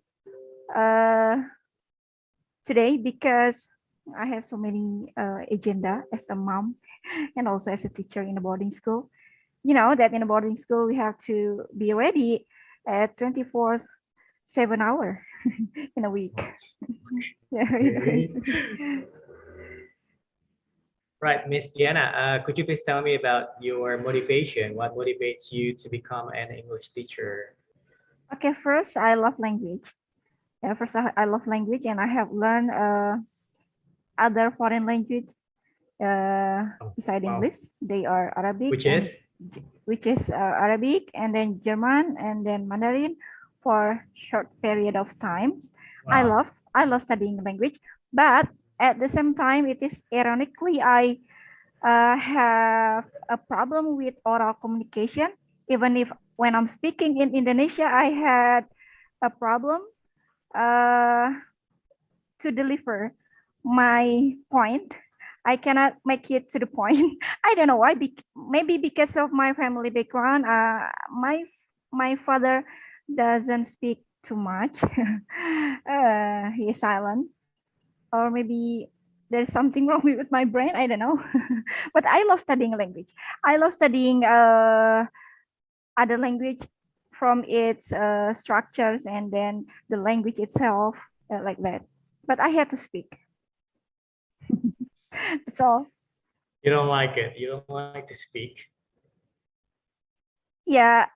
today because I have so many agenda as a mom and also as a teacher in a boarding school. You know that in a boarding school we have to be ready at 24/7 hour in a week. Yeah, it Okay. is. Right, Miss Diana, could you please tell me about your motivation? What motivates you to become an English teacher? Okay, first I love language. Yeah, first I love language and I have learned other foreign language beside Wow. English. They are Arabic Which and is? which is Arabic and then German and then Mandarin for short period of times. Wow. I love studying language, but at the same time, it is ironically I have a problem with oral communication. Even if when I'm speaking in Indonesia, I had a problem to deliver my point. I cannot make it to the point. I don't know why. Maybe because of my family background. My father doesn't speak too much. He is silent, or maybe there's something wrong with my brain. I don't know. But I love studying language. I love studying other language from its structures and then the language itself, like that. But I had to speak. That's all. You don't like it. You don't like to speak. Yeah.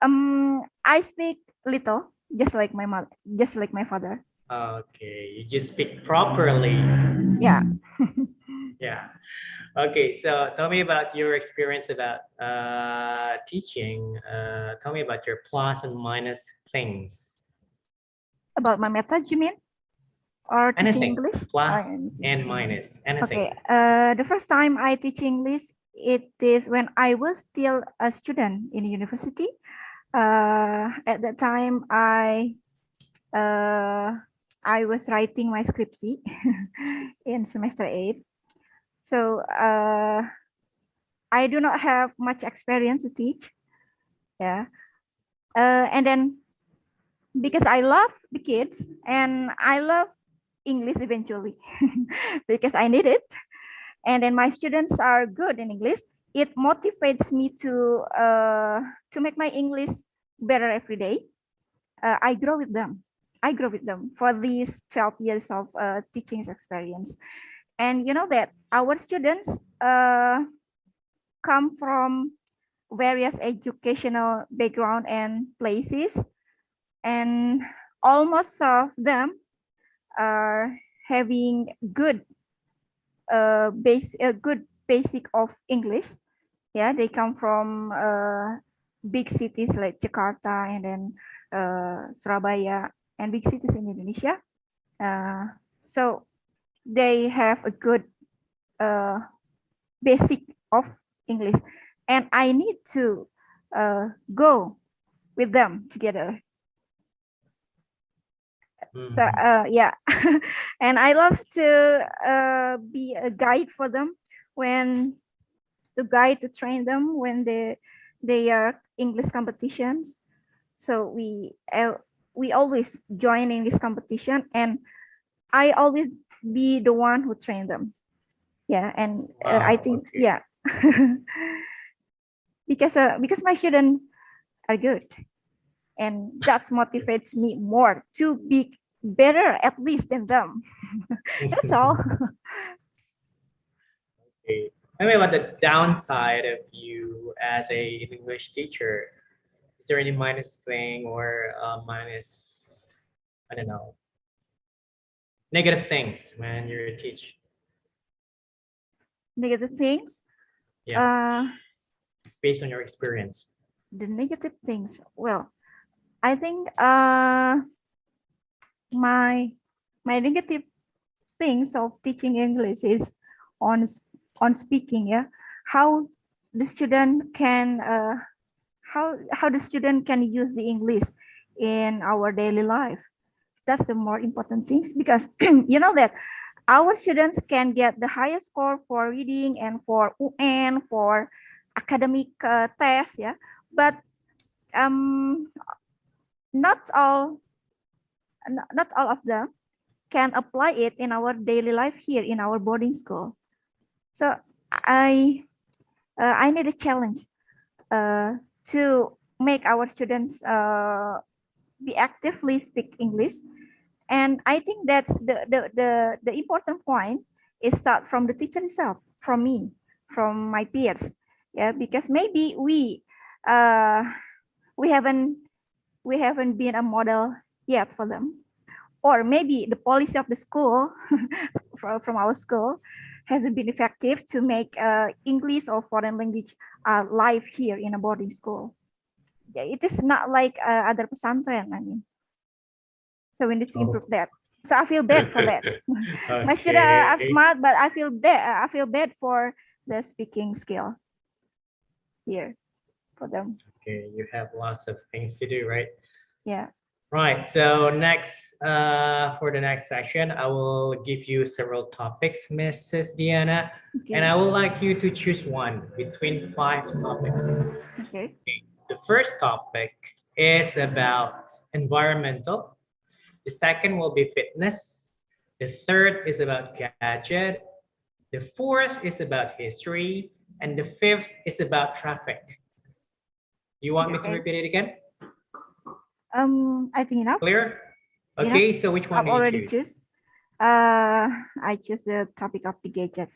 I speak little, just like my mother, just like my father. Okay, you just speak properly. Yeah. Yeah. Okay, so tell me about your experience about teaching. Tell me about your plus and minus things. About my method, you mean? Or teaching Anything, English? Or plus anything? and minus, anything. Okay. The first time I teach English, it is when I was still a student in university. At that time, I was writing my scriptsy in semester 8. So I do not have much experience to teach. Yeah. And then because I love the kids and I love English eventually because I need it. And then my students are good in English. It motivates me to make my English better every day. I grow with them. I grow with them for these 12 years of teaching experience. And you know that our students come from various educational background and places, and almost of them are having good good basic of English. Yeah, they come from big cities like Jakarta and then Surabaya and big cities in Indonesia. So they have a good basic of English, and I need to go with them together. So yeah, and I love to be a guide for them when to train them when they are English competitions. So we always join in this competition, and I always be the one who train them. Yeah, and I Wow, think okay. yeah, because my students are good, and that motivates me more to be better at least than them. That's all. Okay. Tell me about the downside of you as a English teacher. Is there any minus thing or minus, I don't know, negative things when you teach? Negative things. Yeah, based on your experience. The negative things. Well, I think my negative things of teaching English is on speaking. Yeah, how the student can how the student can use the English in our daily life. That's the more important things, because you know that our students can get the highest score for reading and for UN, for academic tests, yeah, but not all of them can apply it in our daily life here in our boarding school. So I need a challenge to make our students be actively speak English. And I think that's the important point is start from the teacher itself, from me, from my peers. Yeah, because maybe uh, we haven't been a model yet for them, or maybe the policy of the school from our school hasn't been effective to make English or foreign language live here in a boarding school. Yeah, it is not like other pesantren, I mean. So we need to improve that. So I feel bad for that. My students are smart, but I feel bad for the speaking skill here for them. Okay, you have lots of things to do, right? Yeah. Right. So next, for the next session, I will give you several topics, Mrs. Diana, Okay. and I would like you to choose one between 5 topics. Okay. The first topic is about environmental. The second will be fitness. The third is about gadget. The fourth is about history. And the fifth is about traffic. You want me to repeat it again? I think enough. Clear? Okay, so which one I've do you already choose? I choose the topic of the gadget.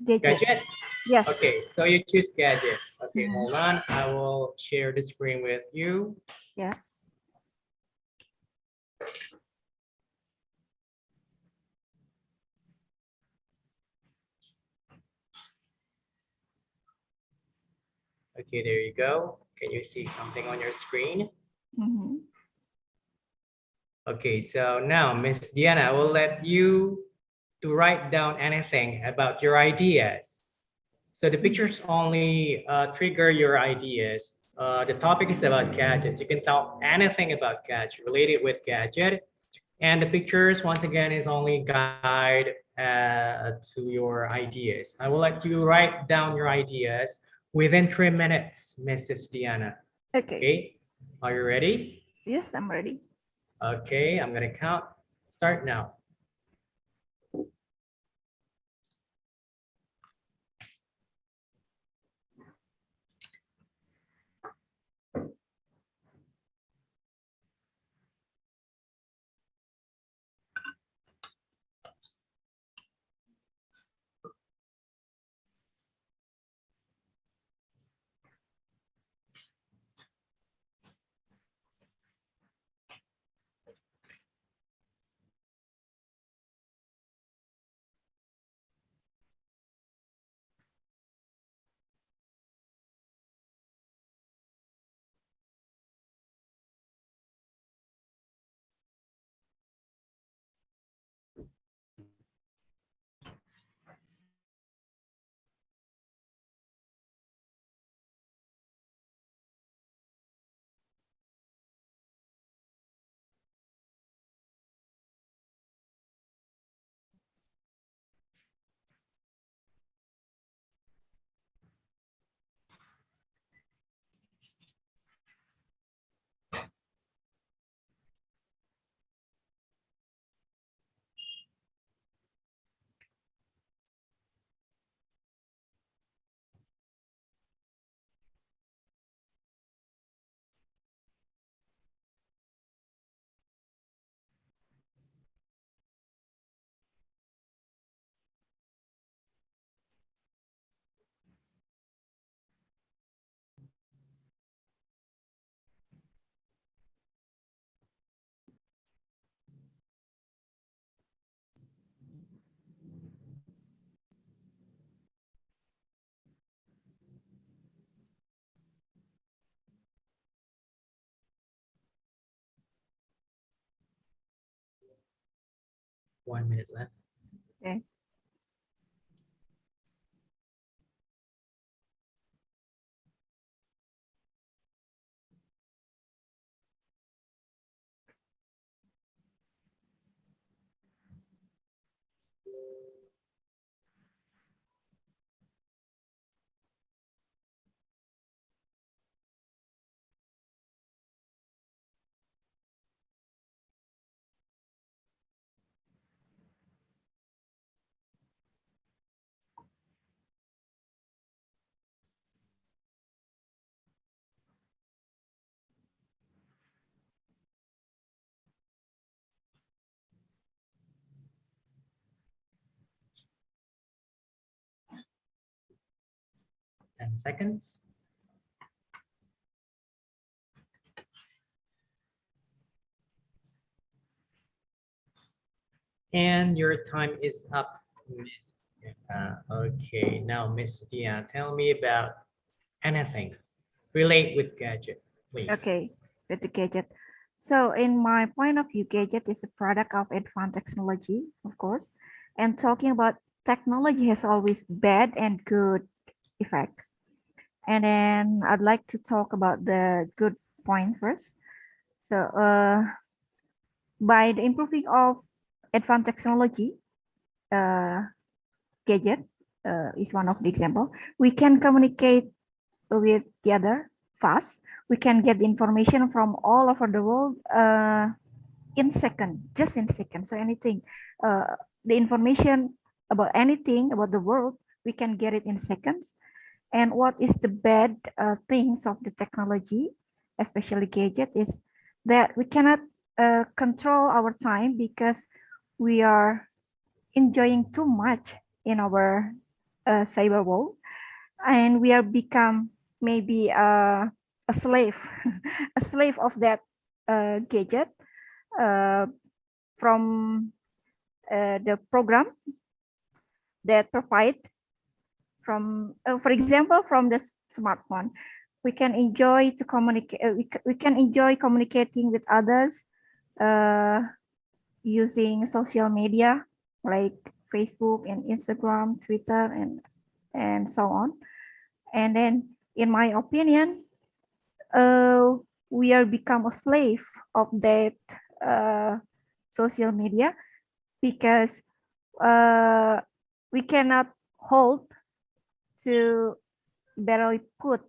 Gadget? Yes. Okay, so you choose gadget. Okay, hold on. I will share the screen with you. Yeah. Okay, there you go. Can you see something on your screen? Okay, so now, Miss Diana, I will let you to write down anything about your ideas. So the pictures only trigger your ideas. The topic is about gadgets. You can tell anything about gadget, related with gadget. And the pictures, once again, is only guide to your ideas. I will let you write down your ideas within 3 minutes, Mrs. Diana. Okay, are you ready? Yes, I'm ready. Okay, I'm gonna count. Start now. 1 minute left. Okay. Ten seconds. And your time is up, Miss. Okay, now Miss Diana, tell me about anything relate with gadget, please. Okay, with the gadget. So in my point of view, gadget is a product of advanced technology, of course. And talking about technology has always bad and good effect. And then I'd like to talk about the good point first. So by the improving of advanced technology, gadget is one of the example. We can communicate with the other fast. We can get the information from all over the world in second, just in second. So anything, the information about anything about the world, we can get it in seconds. And what is the bad things of the technology, especially gadget, is that we cannot control our time because we are enjoying too much in our cyber world, and we are become maybe a slave, a slave of that gadget from the program that provide from, for example, from the smartphone. We can enjoy to communicate. We can enjoy communicating with others using social media like Facebook and Instagram, Twitter, and so on. And then, in my opinion, we are become a slave of that social media because we cannot hold to barely put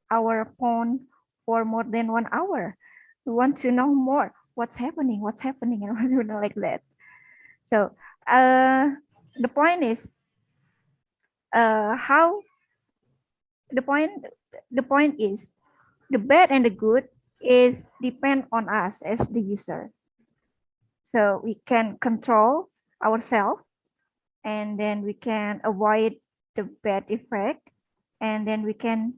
our phone for more than 1 hour. We want to know more. What's happening, and you know, like that. So the point is how the point is the bad and the good is depend on us as the user. So we can control ourselves, and then we can avoid the bad effect, and then we can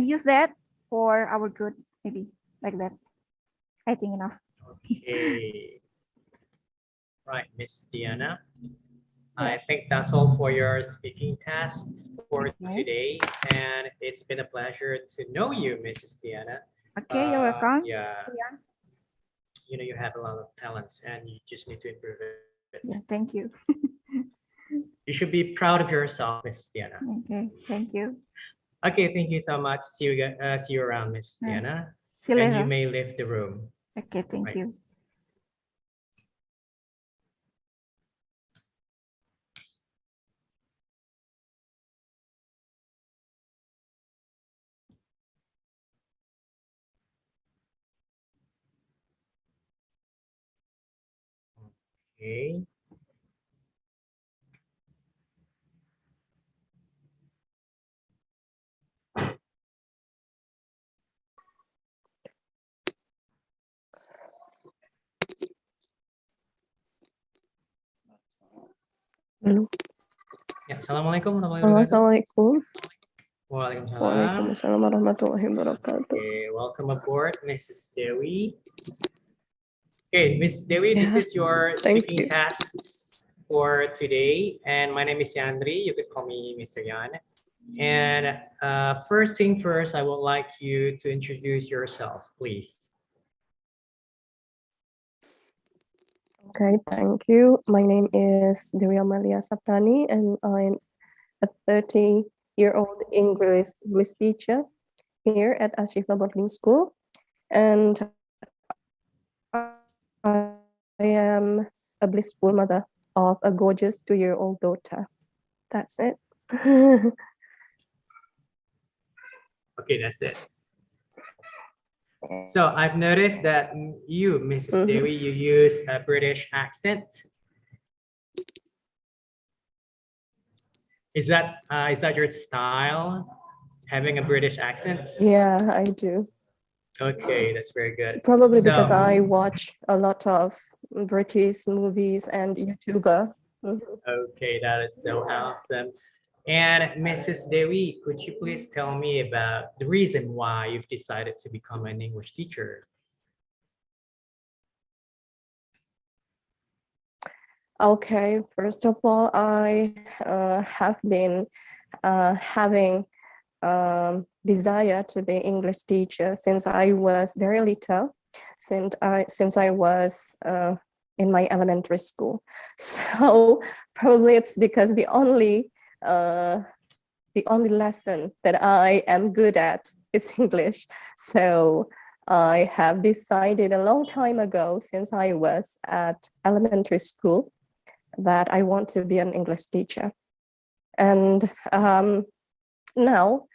use that for our good, maybe like that. I think enough. Okay. Right, Miss Diana. I think that's all for your speaking tasks for today, and it's been a pleasure to know you, Mrs. Diana. Okay, you're welcome. Yeah, you know, you have a lot of talents, and you just need to improve it. Yeah, thank you. You should be proud of yourself, Miss Diana. Okay, thank you. Okay, thank you so much. See you around, Miss Diana. See you and you later. may leave the room. Okay, thank Right. you. Okay. Halo. Ya, assalamualaikum warahmatullahi wabarakatuh. Assalamualaikum. Waalaikumsalam. Waalaikumsalam warahmatullahi wabarakatuh. Okay, welcome aboard, Mrs. Dewi. Okay, Mrs. Dewi, Yeah, this is your thank speaking you. tasks for today, and my name is Yandri. You could call me Mr. Yan. And first thing first, I would like you to introduce yourself, please. Okay, thank you. My name is Dewi Amalia Saptani, and I'm a 30-year-old English teacher here at As-Syifa boarding school. And I am a blissful mother of a gorgeous 2-year-old daughter. That's it. Okay, that's it. So I've noticed that you, Mrs. Dewi, you use a British accent. Is that your style, having a British accent? Yeah, I do. Okay, that's very good. Probably So, because I watch a lot of British movies and YouTuber. okay, that is so awesome. And Mrs. Dewi, could you please tell me about the reason why you've decided to become an English teacher? Okay, first of all, I have been having desire to be English teacher since I was very little, since I was in my elementary school. So probably it's because the only lesson that I am good at is English. So I have decided a long time ago, since I was at elementary school, that I want to be an English teacher. And now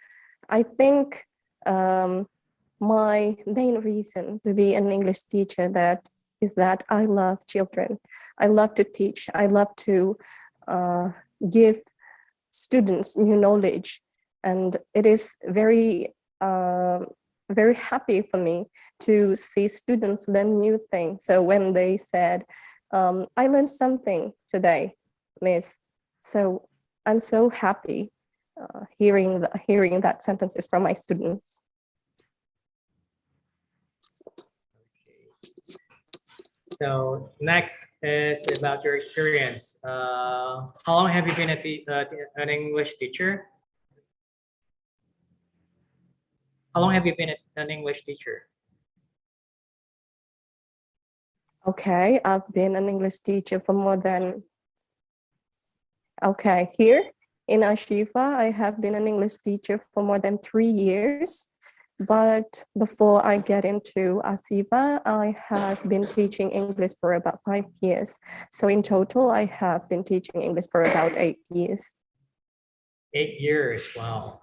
I think my main reason to be an English teacher is that I love children. I love to teach. I love to give students new knowledge, and it is very happy for me to see students learn new things. So when they said, I learned something today, Miss, so I'm so happy hearing that sentences from my students. So next is about your experience. How long have you been an English teacher? How long have you been an English teacher? Okay, I've been an English teacher for more than, okay, here in As-Syifa, I have been an English teacher for more than 3 years. But before I get into As-Syifa, I have been teaching English for about 5 years. So in total, I have been teaching English for about 8 years. 8 years, wow.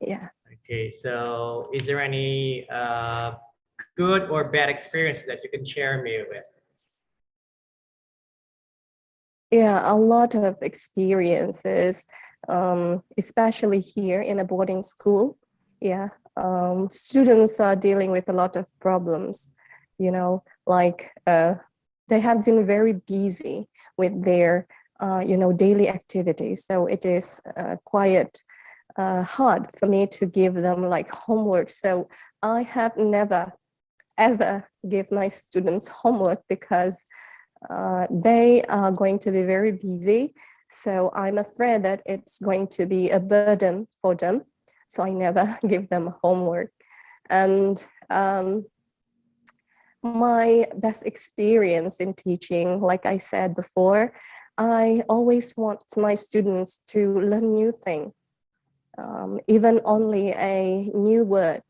Yeah. Okay, so is there any good or bad experience that you can share me with? Yeah, a lot of experiences, especially here in a boarding school. Yeah, students are dealing with a lot of problems, like they have been very busy with their, daily activities. So it is quite hard for me to give them like homework. So I have never, ever give my students homework because they are going to be very busy. So I'm afraid that it's going to be a burden for them. So I never give them homework. And my best experience in teaching, like I said before, I always want my students to learn new things, even only a new word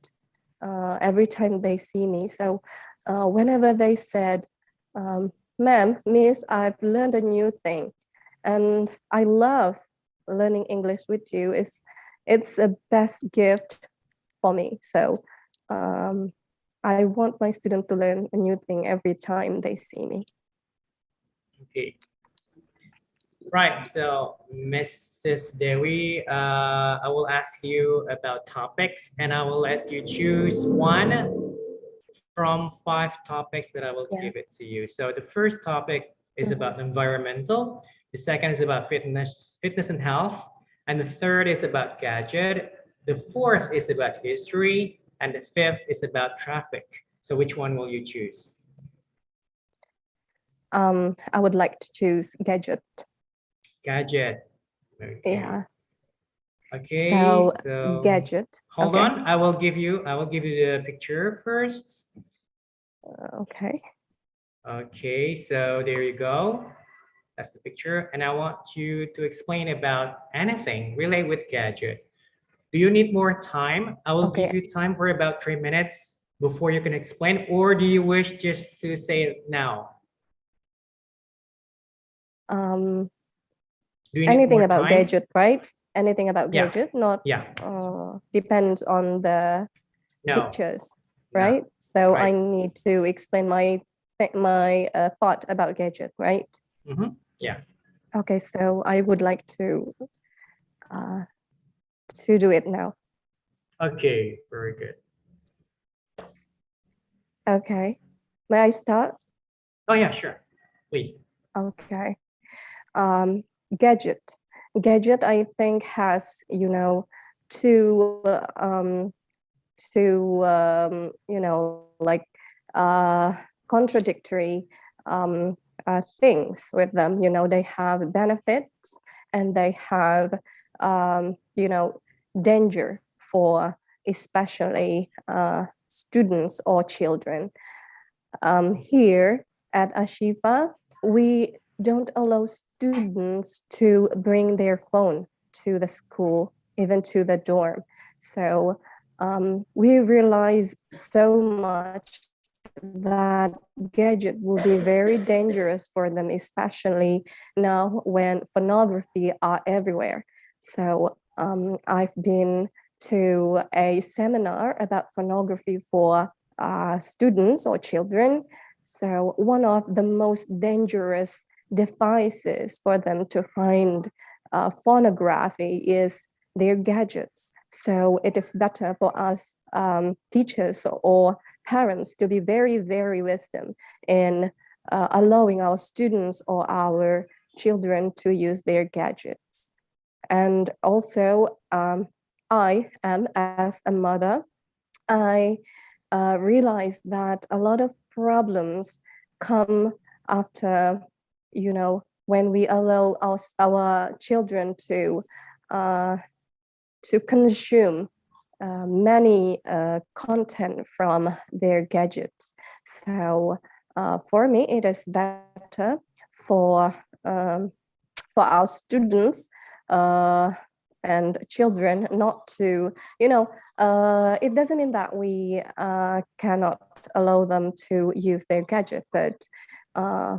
every time they see me. So whenever they said, ma'am, miss, I've learned a new thing and I love learning English with you. It's the best gift for me. So I want my student to learn a new thing every time they see me. Okay. Right, so Mrs. Dewi, I will ask you about topics and I will let you choose one from 5 topics that I will give it to you. So the first topic is about environmental, the second is about fitness and health, and the third is about gadget, the fourth is about history, and the fifth is about traffic. So which one will you choose? I would like to choose gadget. Gadget. Okay. Yeah. Okay. So gadget. Hold on. I will give you the picture first. Okay. Okay, so there you go. That's the picture. And I want you to explain about anything related with gadget. Do you need more time? I will give Okay. you time for about 3 minutes before you can explain, or do you wish just to say it now? Um, Do you need anything more about time? gadget, right? Anything about Yeah. gadget, not Yeah. depends on the No. pictures, No. right? So I Right. need to explain my thought about gadget, right? Mm-hmm. Yeah. Okay, so I would like to do it now. Okay, very good. Okay, may I start? Oh yeah, sure. Please. Okay. Gadget. Gadget, I think, has, you know, two like contradictory things with them. You know, they have benefits and they have danger for especially students or children. Here at As-Syifa, we don't allow students to bring their phone to the school, even to the dorm. So we realize so much that gadget will be very dangerous for them, especially now when pornography are everywhere. So I've been to a seminar about pornography for students or children. So one of the most dangerous devices for them to find pornography is their gadgets. So it is better for us teachers or parents to be very, very wisdom in allowing our students or our children to use their gadgets. And also, I am, as a mother, I realized that a lot of problems come after, when we allow our children to consume many content from their gadgets. So for me, it is better for our students and children not to, it doesn't mean that we cannot allow them to use their gadget, but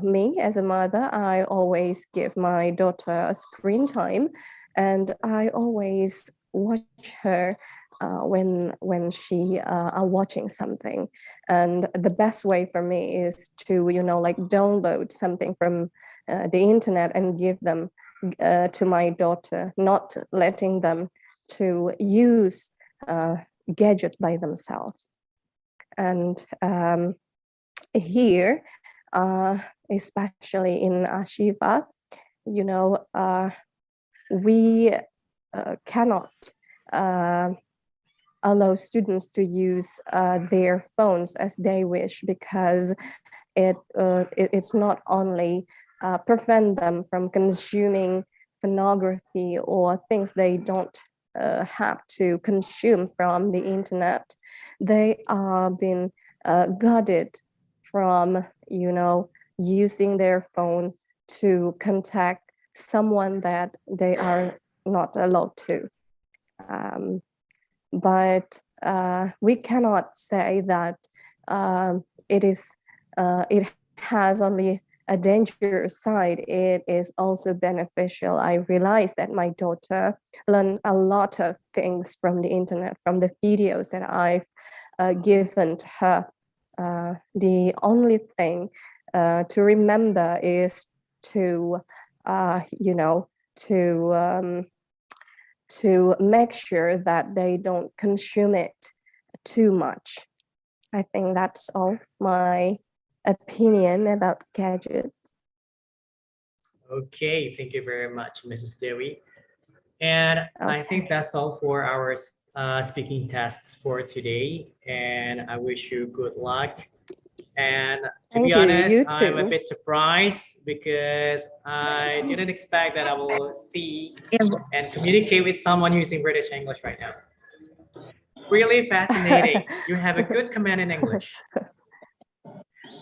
me as a mother, I always give my daughter screen time, and I always watch her when she are watching something. And the best way for me is to like download something from the internet and give them to my daughter, not letting them to use gadget by themselves. And here, especially in As-Syifa, we cannot allow students to use their phones as they wish, because it's not only prevent them from consuming pornography or things they don't have to consume from the internet. They are being guarded from, using their phone to contact someone that they are not allowed to. But we cannot say that it has only a dangerous side. It is also beneficial. I realized that my daughter learned a lot of things from the internet, from the videos that I've given to her. The only thing to remember is to, to make sure that they don't consume it too much. I think that's all my opinion about gadgets. Okay, thank you very much, Mrs. Dewi. And I think that's all for our speaking tests for today. And I wish you good luck. And to be honest, I'm a bit surprised because I didn't expect that I will see and communicate with someone using British English right now. Really fascinating. You have a good command in English.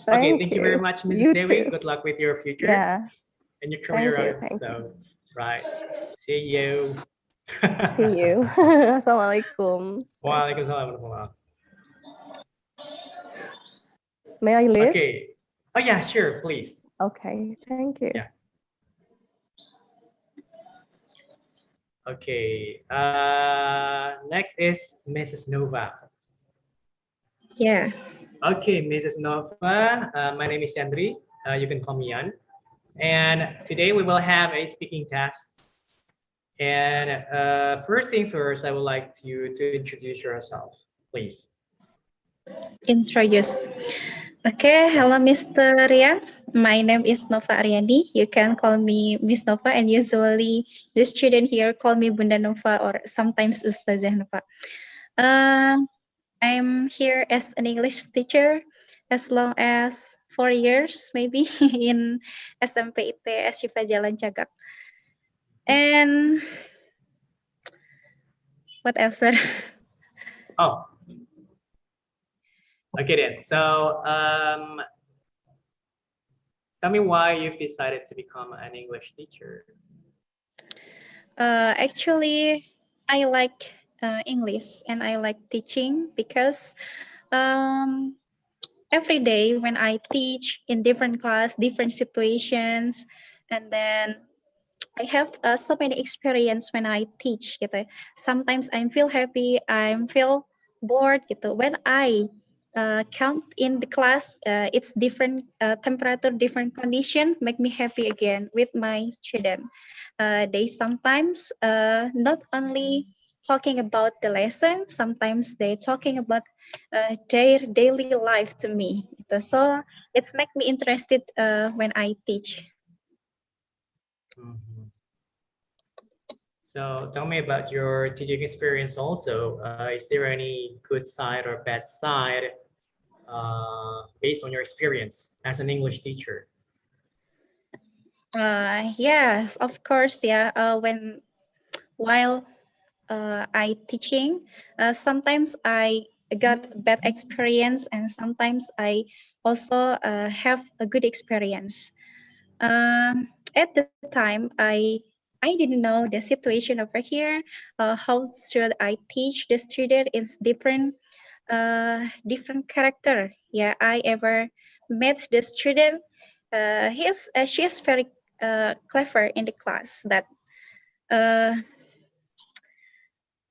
Okay, Thank thank you very you. much, Mrs. You Dewi. too. Good luck with your future Yeah. and your Thank career. you. Right? Thank you. So, right. See you. See you. Assalamualaikum. Waalaikumsalam warahmatullahi. May I leave? Okay. Oh yeah, sure, please. Okay. Thank you. Yeah. Okay. Next is Mrs. Nova. Yeah. Okay, Mrs. Nova. My name is Andri. You can call me Yan. And today we will have a speaking test. And first thing first, I would like you to introduce yourself, please. Introduce. Okay, hello Mr. Rian. My name is Nova Ariani. You can call me Miss Nova, and usually the student here call me Bunda Nova or sometimes Ustazah Nova. I'm here as an English teacher as long as 4 years maybe in SMP IT As-Syifa Jalan Cagak. And what else, sir? Oh, okay then. So tell me why you've decided to become an English teacher. Actually, I like English and I like teaching because every day when I teach in different class, different situations, and then I have so many experience when I teach gitu. Sometimes I feel happy, I feel bored gitu. When I count in the class, it's different temperature, different condition, make me happy again with my student. They sometimes not only talking about the lesson, sometimes they talking about their daily life to me. So it's make me interested when I teach. Mhm. So tell me about your teaching experience also. Is there any good side or bad side based on your experience as an English teacher? Yes, of course. Yeah. While I teaching, sometimes I got bad experience, and sometimes I also have a good experience. At the time, I didn't know the situation over here. How should I teach the student? It's different character. Yeah, I ever met the student. She is very clever in the class.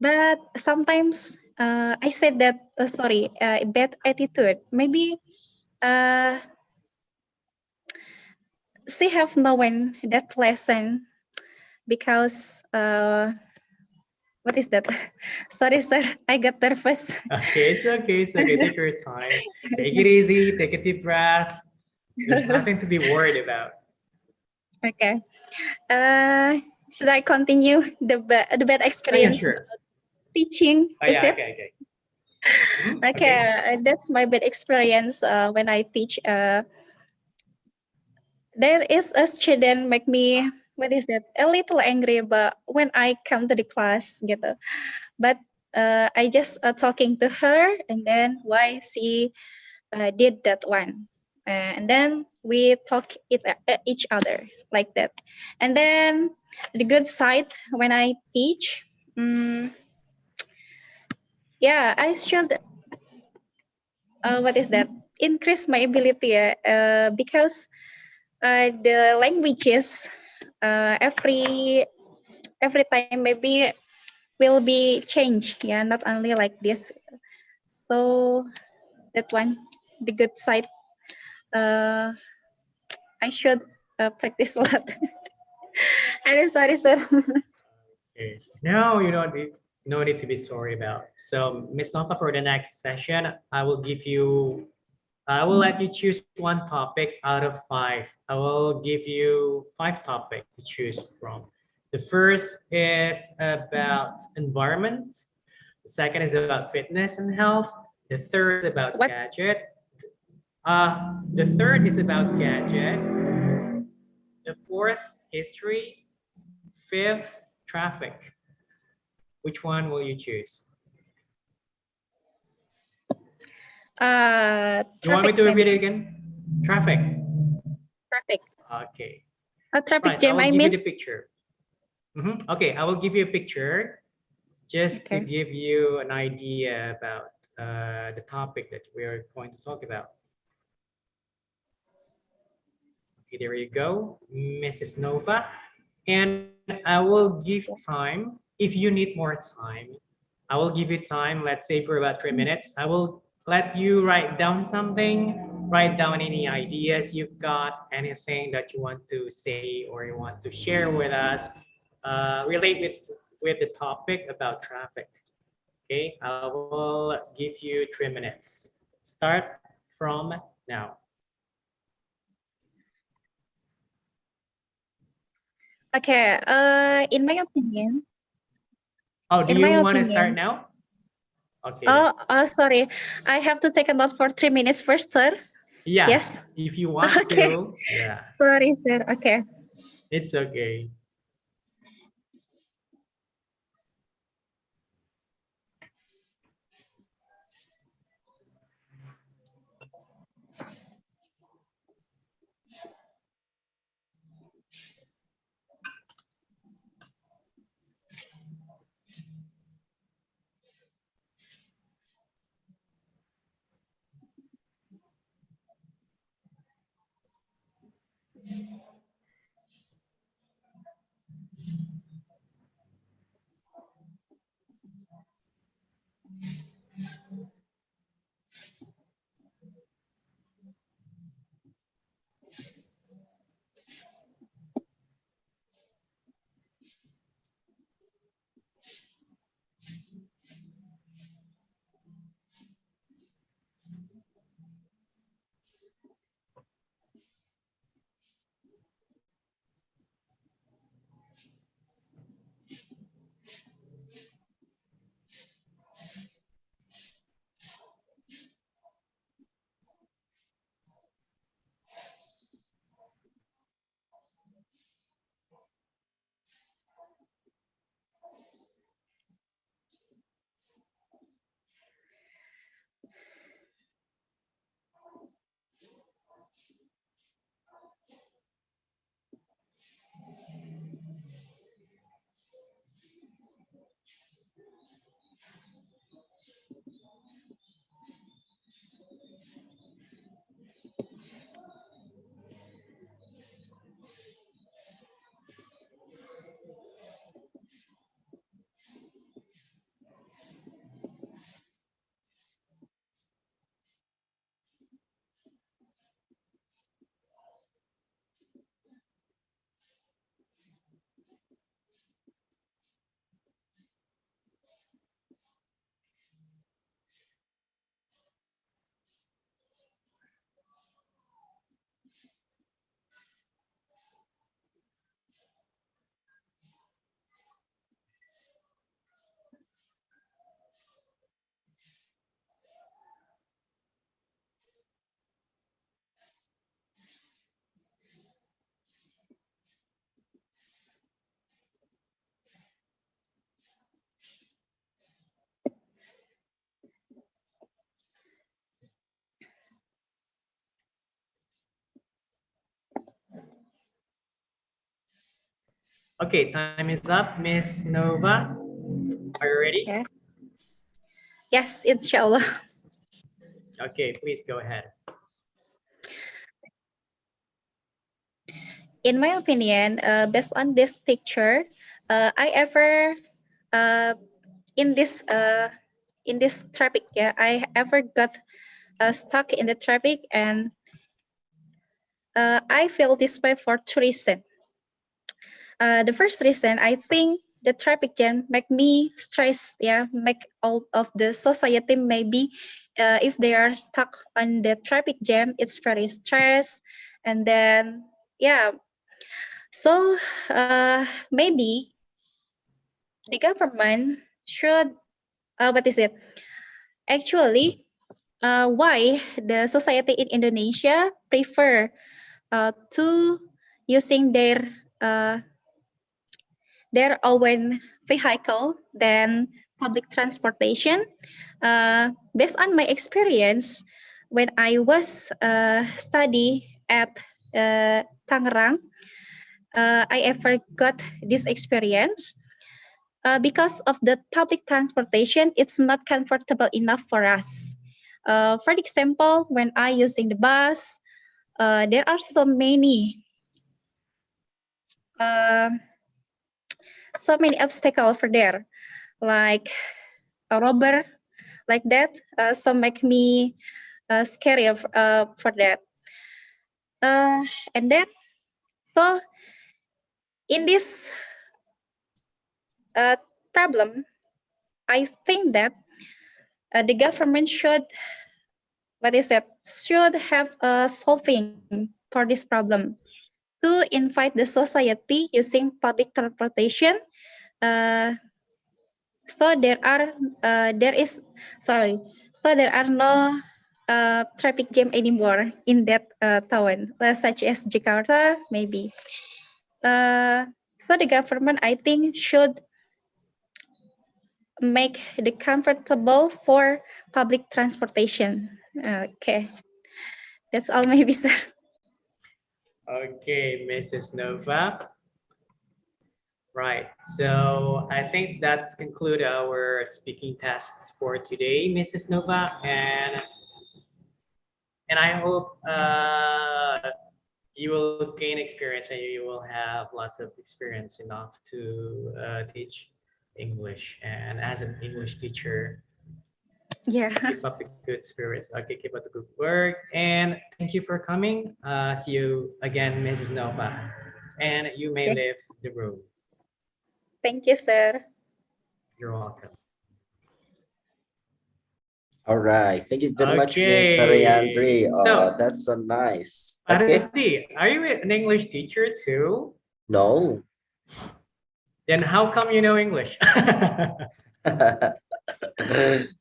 But sometimes I said that sorry, bad attitude. Maybe uh, she have known that lesson because what is that? Sorry, sir, I got nervous. Okay, it's okay. It's okay. Take your time. Take it easy. Take a deep breath. There's nothing to be worried about. Okay. Should I continue the bad Oh, yeah, experience sure. about teaching? Oh, Is yeah, it? okay, okay. Mhm, Okay, that's my bad experience when I teach. There is a student make me, what is that, a little angry but when I come to the class gitu. But I just talking to her and then why she did that one. And then we talk each other like that. And then the good side when I teach, yeah, I should, what is that, increase my ability because the languages every time maybe will be changed, yeah, not only like this. So that one, the good side, uh, I should practice a lot. I'm sorry, sir. Okay. No, you don't need, no need to be sorry about. So, Miss Nova, for the next session, I will let you choose one topic out of 5. I will give you 5 topics to choose from. The first is about environment. The second is about fitness and health. The third is about What? gadget. The third is about gadget. The fourth, history. Fifth, traffic. Which one will you choose? You want me Traffic to repeat it maybe. again? Traffic. Traffic. Okay. Traffic Right, I jam, will I give you mean. the picture. Okay, I will give you a picture just to Okay. give you an idea about the topic that we're going to talk about. Okay, there you go, Mrs. Nova. And I will give time, if you need more time, I will give you time, let's say for about 3 minutes. I will let you write down something, write down any ideas you've got, anything that you want to say or you want to share with us, relate with the topic about traffic. Okay, I will give you 3 minutes. Start from now. Okay. In my opinion. Oh, do In you my want to start opinion. now? Okay. Then. Sorry. I have to take a note for 3 minutes first, sir. Yeah. Yes. If you want Okay. to. Yeah. Sorry, sir. Okay. It's okay. Okay, time is up, Miss Nova. Are you ready? Okay. Yes, inshallah. Okay, please go ahead. In my opinion, based on this picture, I ever in this traffic, yeah, I ever got stuck in the traffic, and I feel this way for two reasons. The first reason, I think the traffic jam make me stressed. Yeah, make all of the society maybe if they are stuck on the traffic jam, it's very stressed, and then yeah. So maybe the government should what is it? Actually, why the society in Indonesia prefer to using their own vehicle than public transportation. Based on my experience, when I was study at Tangerang, I ever got this experience. Because of the public transportation, it's not comfortable enough for us. For example, when I using the bus, there are uh, so many obstacles for there, like a robber, like that. So make me scary for that. And then, so in this problem, I think that the government should, should have a solving for this problem to invite the society using public transportation. Uh, so there is sorry, so there are no traffic jam anymore in that town, such as Jakarta, maybe. So the government, I think, should make the comfortable for public transportation. Okay, that's all, maybe, sir. Okay, Mrs. Nova. Right. So I think that's conclude our speaking tests for today, Mrs. Nova, and I hope you will gain experience and you will have lots of experience enough to teach English. And as an English teacher, Yeah. keep up the good spirits. Okay, keep up the good work. And thank you for coming. See you again, Mrs. Nova. And you may leave the room. Thank you, sir. You're welcome. All right. Thank you very much, Miss Okay. Ariandri. Oh, So- that's so nice. Okay. Rusdi, are you an English teacher too? No. Then how come you know English?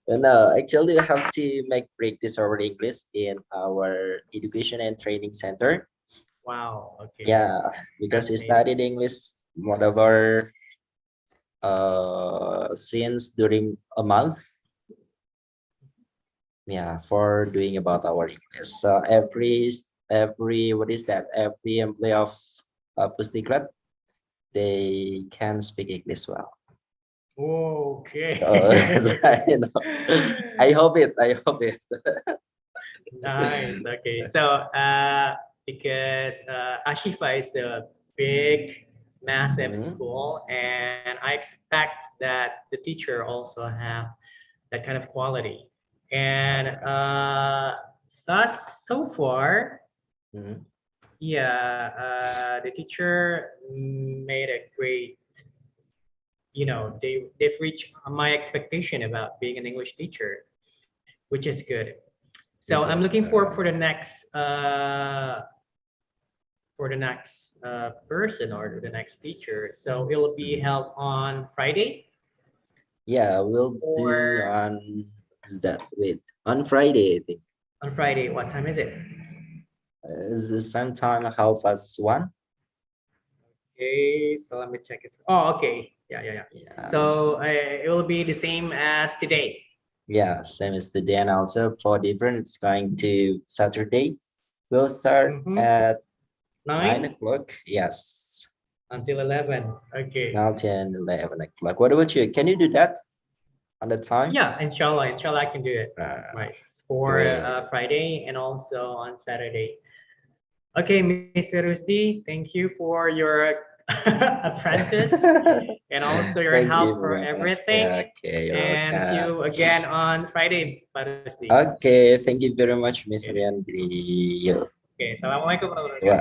No, actually, we have to make practice our English in our education and training center. Wow. Okay. Yeah, because we That's studied English whatever since during a month. Yeah, for doing about our English. So every what is that? Every employee of Pusdiklat, they can speak English well. Okay. I know. I hope it. I hope it. Nice. Okay. So because As-Syifa is a big, massive Mhm. school, and I expect that the teacher also have that kind of quality. And so far, Mhm. yeah, the teacher made a great, they've reached my expectation about being an English teacher, which is good. So I'm looking forward for the next person or the next teacher. So it'll be held on Friday. Yeah, we'll do Or- on that on Friday, I think. On Friday, what time is it? Is the same time 1:30? Okay, so let me check it. Oh, okay. Yeah. Yeah. So it will be the same as today. Yeah, same as today, and also for different, it's going to Saturday. We'll start Mhm. at 9 o'clock. Yes, until 11. Okay. now 10, 11 o'clock. What about you? Can you do that on the time? Yeah, inshallah, I can do it. Right. For great. Friday and also on Saturday. Okay, Mr. Rusdi, thank you for your apprentice and also your Thank help you for very much. everything. Okay, you're And see welcome. you again on Friday, Pak Rusdi. Okay, thank you very much, Miss Okay. Riandri. Okay, assalamualaikum warahmatullahi wabarakatuh.